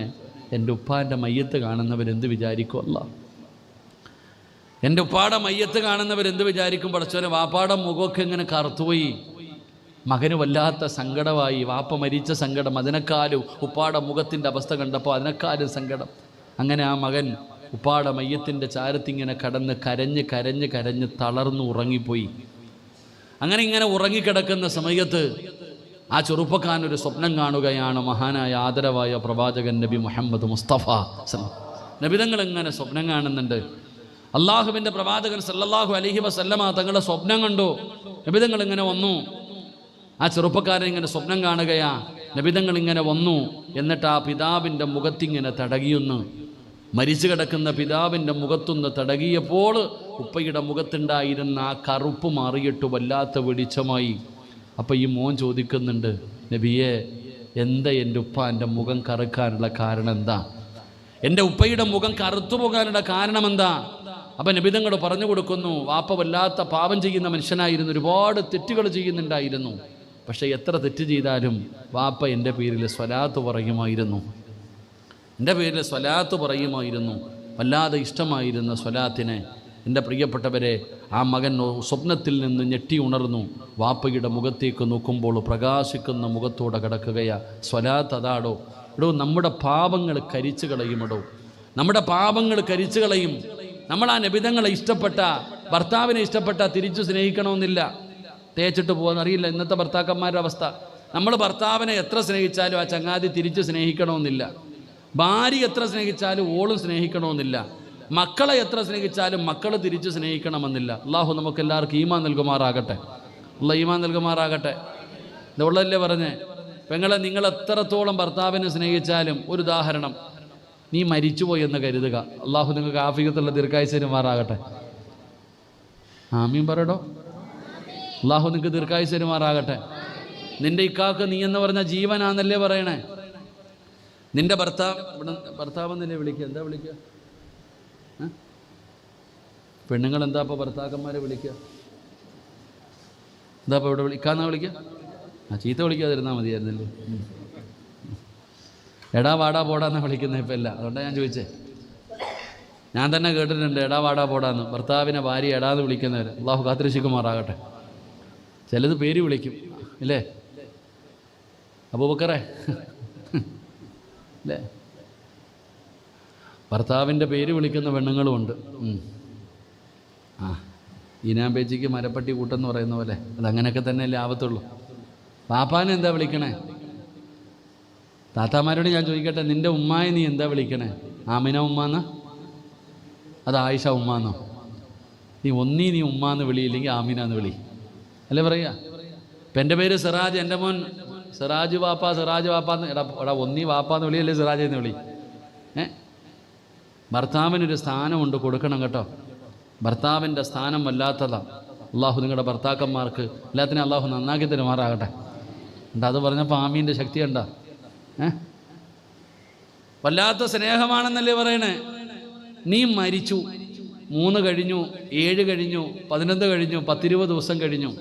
എൻ്റെ ഉപ്പാൻ്റെ മയ്യത്ത് കാണുന്നവരെന്ത് വിചാരിക്കുമല്ല, എൻ്റെ ഉപ്പാടെ മയ്യത്ത് കാണുന്നവരെന്ത് വിചാരിക്കും പടച്ചോനെ. വാപ്പാടെ മുഖമൊക്കെ ഇങ്ങനെ കറുത്തുപോയി. മകന് വല്ലാത്ത സങ്കടമായി. വാപ്പ മരിച്ച സങ്കടം, അതിനേക്കാളും ഉപ്പാടെ മുഖത്തിൻ്റെ അവസ്ഥ കണ്ടപ്പോൾ അതിനേക്കാളും സങ്കടം. അങ്ങനെ ആ മകൻ ഉപ്പാടെ മയ്യത്തിൻ്റെ ചാരത്തിങ്ങനെ കടന്ന് കരഞ്ഞ് കരഞ്ഞ് കരഞ്ഞ് തളർന്ന് ഉറങ്ങിപ്പോയി. അങ്ങനെ ഇങ്ങനെ ഉറങ്ങിക്കിടക്കുന്ന സമയത്ത് ആ ചെറുപ്പക്കാരനൊരു സ്വപ്നം കാണുകയാണ്. മഹാനായ ആദരവായ പ്രവാചകൻ നബി മുഹമ്മദ് മുസ്തഫ നബിതങ്ങൾ ഇങ്ങനെ സ്വപ്നം കാണുന്നുണ്ട്. അള്ളാഹുവിൻ്റെ പ്രവാചകൻ സല്ലല്ലാഹു അലൈഹി വസല്ലമ തങ്ങളുടെ സ്വപ്നം കണ്ടു. നബിതങ്ങൾ ഇങ്ങനെ വന്നു. ആ ചെറുപ്പക്കാരൻ ഇങ്ങനെ സ്വപ്നം കാണുകയാ. നബിതങ്ങൾ ഇങ്ങനെ വന്നു. എന്നിട്ട് ആ പിതാവിൻ്റെ മുഖത്തിങ്ങനെ തടകിയൊന്ന്, മരിച്ചു കിടക്കുന്ന പിതാവിൻ്റെ മുഖത്തൊന്ന് തടകിയപ്പോൾ ഉപ്പയുടെ മുഖത്തുണ്ടായിരുന്ന ആ കറുപ്പ് മാറിയിട്ട് വല്ലാത്ത വെളിച്ചമായി. അപ്പം ഈ മോൻ ചോദിക്കുന്നുണ്ട്, നബിയെ, എന്താ എൻ്റെ ഉപ്പാൻ്റെ മുഖം കറുക്കാനുള്ള കാരണം എന്താ? എൻ്റെ ഉപ്പയുടെ മുഖം കറുത്തു പോകാനുള്ള കാരണം എന്താ? അപ്പം നബിതങ്ങൾ പറഞ്ഞു കൊടുക്കുന്നു, വാപ്പ വല്ലാത്ത പാപം ചെയ്യുന്ന മനുഷ്യനായിരുന്നു, ഒരുപാട് തെറ്റുകൾ ചെയ്യുന്നുണ്ടായിരുന്നു. പക്ഷേ എത്ര തെറ്റ് ചെയ്താലും വാപ്പ എൻ്റെ പേരിൽ സ്വലാത്ത് പറയുമായിരുന്നു, എൻ്റെ പേരിൽ സ്വലാത്ത് പറയുമായിരുന്നു. വല്ലാതെ ഇഷ്ടമായിരുന്ന സ്വലാത്തിനെ. എൻ്റെ പ്രിയപ്പെട്ടവരെ, ആ മകൻ സ്വപ്നത്തിൽ നിന്ന് ഞെട്ടി ഉണർന്നു. വാപ്പയുടെ മുഖത്തേക്ക് നോക്കുമ്പോൾ പ്രകാശിക്കുന്ന മുഖത്തോടെ കിടക്കുകയാ. സ്വലാത്ത് അതാടോ. ഇടോ, നമ്മുടെ പാപങ്ങൾ കരിച്ചു കളയുമിടോ, നമ്മുടെ പാപങ്ങൾ കരിച്ചു കളയും. നമ്മൾ ആ നബിതങ്ങളെ ഇഷ്ടപ്പെട്ട, ഭർത്താവിനെ ഇഷ്ടപ്പെട്ട തിരിച്ചു സ്നേഹിക്കണമെന്നില്ല. തേച്ചിട്ട് പോകുന്നറിയില്ല ഇന്നത്തെ ഭർത്താക്കന്മാരുടെ അവസ്ഥ. നമ്മൾ ഭർത്താവിനെ എത്ര സ്നേഹിച്ചാലും ആ ചങ്ങാതി തിരിച്ച് സ്നേഹിക്കണമെന്നില്ല. ഭാര്യ എത്ര സ്നേഹിച്ചാലും ഓളും സ്നേഹിക്കണമെന്നില്ല. മക്കളെ എത്ര സ്നേഹിച്ചാലും മക്കൾ തിരിച്ച് സ്നേഹിക്കണമെന്നില്ല. അള്ളാഹു നമുക്ക് എല്ലാവർക്കും ഈമാൻ നൽകുമാറാകട്ടെ. ഈമാൻ നൽകുമാറാകട്ടെ. ഇതുള്ളല്ലേ പറഞ്ഞേ, പെങ്ങളെ, നിങ്ങൾ എത്രത്തോളം ഭർത്താവിനെ സ്നേഹിച്ചാലും, ഒരു ഉദാഹരണം, നീ മരിച്ചുപോയി എന്ന് കരുതുക. അള്ളാഹു നിങ്ങൾക്ക് ആഫിയത്തുള്ള ദീർഘായുസ്സ് തരുമാറാകട്ടെ. ആമീൻ പറയടോ. അള്ളാഹു നിങ്ങൾക്ക് ദീർഘായുസ്സ് തരുമാറാകട്ടെ. നിന്റെ ഇക്കാക്ക് നീ എന്ന് പറഞ്ഞ ജീവനാന്നല്ലേ പറയണേ. നിന്റെ ഭർത്താവെന്നല്ലേ വിളിക്കുക? എന്താ വിളിക്കുക? പെണ്ണുങ്ങൾ എന്താ ഇപ്പോൾ ഭർത്താക്കന്മാരെ വിളിക്കുക? എന്താ ഇപ്പോൾ ഇവിടെ വിളിക്കാന്നാ വിളിക്കുക? ചീത്ത വിളിക്കാതിരുന്നാൽ മതിയായിരുന്നല്ലേ. എടാ വാടാ പോടാന്നാ വിളിക്കുന്നത് ഇപ്പം എല്ലാം. അതുകൊണ്ടാണ് ഞാൻ ചോദിച്ചേ. ഞാൻ തന്നെ കേട്ടിട്ടുണ്ട് എടാ വാടാ പോടാന്ന്. ഭർത്താവിനെ ഭാര്യ എടാന്ന് വിളിക്കുന്നവർ. അള്ളാഹു കാത്തിരക്ഷിക്കുമാറാകട്ടെ. ചിലത് പേര് വിളിക്കും ഇല്ലേ? അബൂബക്കറെ അല്ലേ? ഭർത്താവിൻ്റെ പേര് വിളിക്കുന്ന പെണ്ണുങ്ങളുമുണ്ട്. ആ, ഈനാമ്പേച്ചിക്ക് മരപ്പട്ടി കൂട്ടെന്ന് പറയുന്ന പോലെ അതങ്ങനെയൊക്കെ തന്നെയല്ലേ ആവത്തുള്ളൂ. പാപ്പാനെ എന്താ വിളിക്കണേ? താത്താമാരോട് ഞാൻ ചോദിക്കട്ടെ, നിൻ്റെ ഉമ്മായെ നീ എന്താ വിളിക്കണേ? ആമിന ഉമ്മാന്ന്, അത് ആയിഷ ഉമ്മാന്നോ? നീ ഉമ്മാന്ന് വിളിയില്ലെങ്കിൽ ആമിനാന്ന് വിളി അല്ലേ പറയുക. ഇപ്പം എൻ്റെ പേര് സിറാജ്, എൻ്റെ മോൻ സിറാജ് വാപ്പാന്ന് എടാ വാപ്പാന്ന് വിളിയല്ലേ സിറാജ് എന്ന് വിളി. ഭർത്താവിനൊരു സ്ഥാനമുണ്ട്, കൊടുക്കണം കേട്ടോ. ഭർത്താവിൻ്റെ സ്ഥാനം വല്ലാത്തതാണ്. അള്ളാഹു നിങ്ങളുടെ ഭർത്താക്കന്മാർക്ക് എല്ലാത്തിനും അള്ളാഹു നന്നാക്കി തരുമാറാകട്ടെ. ഉണ്ട് അത് പറഞ്ഞപ്പോൾ ആമീൻ്റെ ശക്തി ഉണ്ടാ. വല്ലാത്ത സ്നേഹമാണെന്നല്ലേ പറയണേ. നീ മരിച്ചു, 3 കഴിഞ്ഞു, 7 കഴിഞ്ഞു, 11 കഴിഞ്ഞു, 10-20 ദിവസം കഴിഞ്ഞു.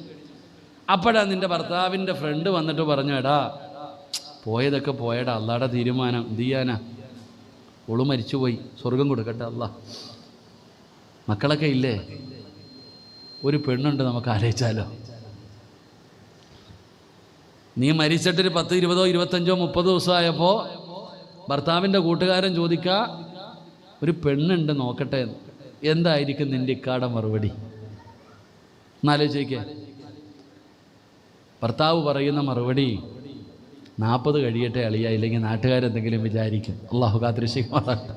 അപ്പോഴാണ് നിൻ്റെ ഭർത്താവിൻ്റെ ഫ്രണ്ട് വന്നിട്ട് പറഞ്ഞു, എടാ പോയതൊക്കെ പോയടാ, അള്ളാടെ തീരുമാനം, എന്ത് ചെയ്യാനാ, ഓള് മരിച്ചുപോയി, സ്വർഗം കൊടുക്കട്ടെ അല്ലാ. മക്കളൊക്കെ ഇല്ലേ? ഒരു പെണ്ണുണ്ട്, നമുക്ക് ആലോചിച്ചാലോ. നീ മരിച്ചിട്ടൊരു 10, 20, 25, 30 ദിവസമായപ്പോൾ ഭർത്താവിൻ്റെ കൂട്ടുകാരൻ ചോദിക്കുക, ഒരു പെണ്ണുണ്ട് നോക്കട്ടെ. എന്തായിരിക്കും നിൻ്റെ ഇക്കാടെ മറുപടി? എന്നാലോചിക്കേ. ഭർത്താവ് പറയുന്ന മറുപടി, 40 കഴിയട്ടെ അളിയ, ഇല്ലെങ്കിൽ നാട്ടുകാരെന്തെങ്കിലും വിചാരിക്കും. അള്ളാഹു കാത്തിരക്ഷിക്കുമാറാകട്ടെ.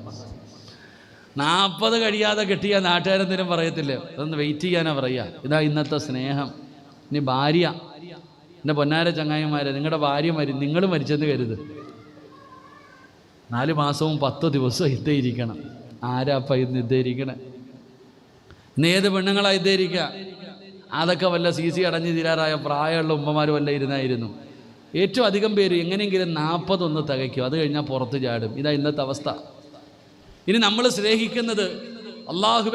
40 കഴിയാതെ കെട്ടിയാൽ നാട്ടുകാരെന്തെങ്കിലും പറയത്തില്ലേ? അതൊന്ന് വെയിറ്റ് ചെയ്യാനാ പറയുക. ഇതാ ഇന്നത്തെ സ്നേഹം. ഇനി ഭാര്യ, എൻ്റെ പൊന്നാര ചങ്ങായിമാരെ, നിങ്ങളുടെ ഭാര്യ നിങ്ങൾ മരിച്ചെന്ന് കരുത്, 4 മാസവും 10 ദിവസവും ഇരിക്കണം. ആരാപ്പ ഇന്ന് ഇരിക്കണേ? ഇന്ന് ഏത് പെണ്ണുങ്ങളാ ഇരിക്കുക? അതൊക്കെ വല്ല CC അടഞ്ഞ് തീരാറായ പ്രായമുള്ള ഉമ്മമാർ വല്ല ഇരുന്നായിരുന്നു. ഏറ്റവും അധികം പേര് എങ്ങനെയെങ്കിലും 40 തികയ്ക്കും, അത് കഴിഞ്ഞാൽ പുറത്ത് ചാടും. ഇതാ ഇന്നത്തെ അവസ്ഥ. ഇനി നമ്മൾ സ്നേഹിക്കുന്നത് അള്ളാഹുവെ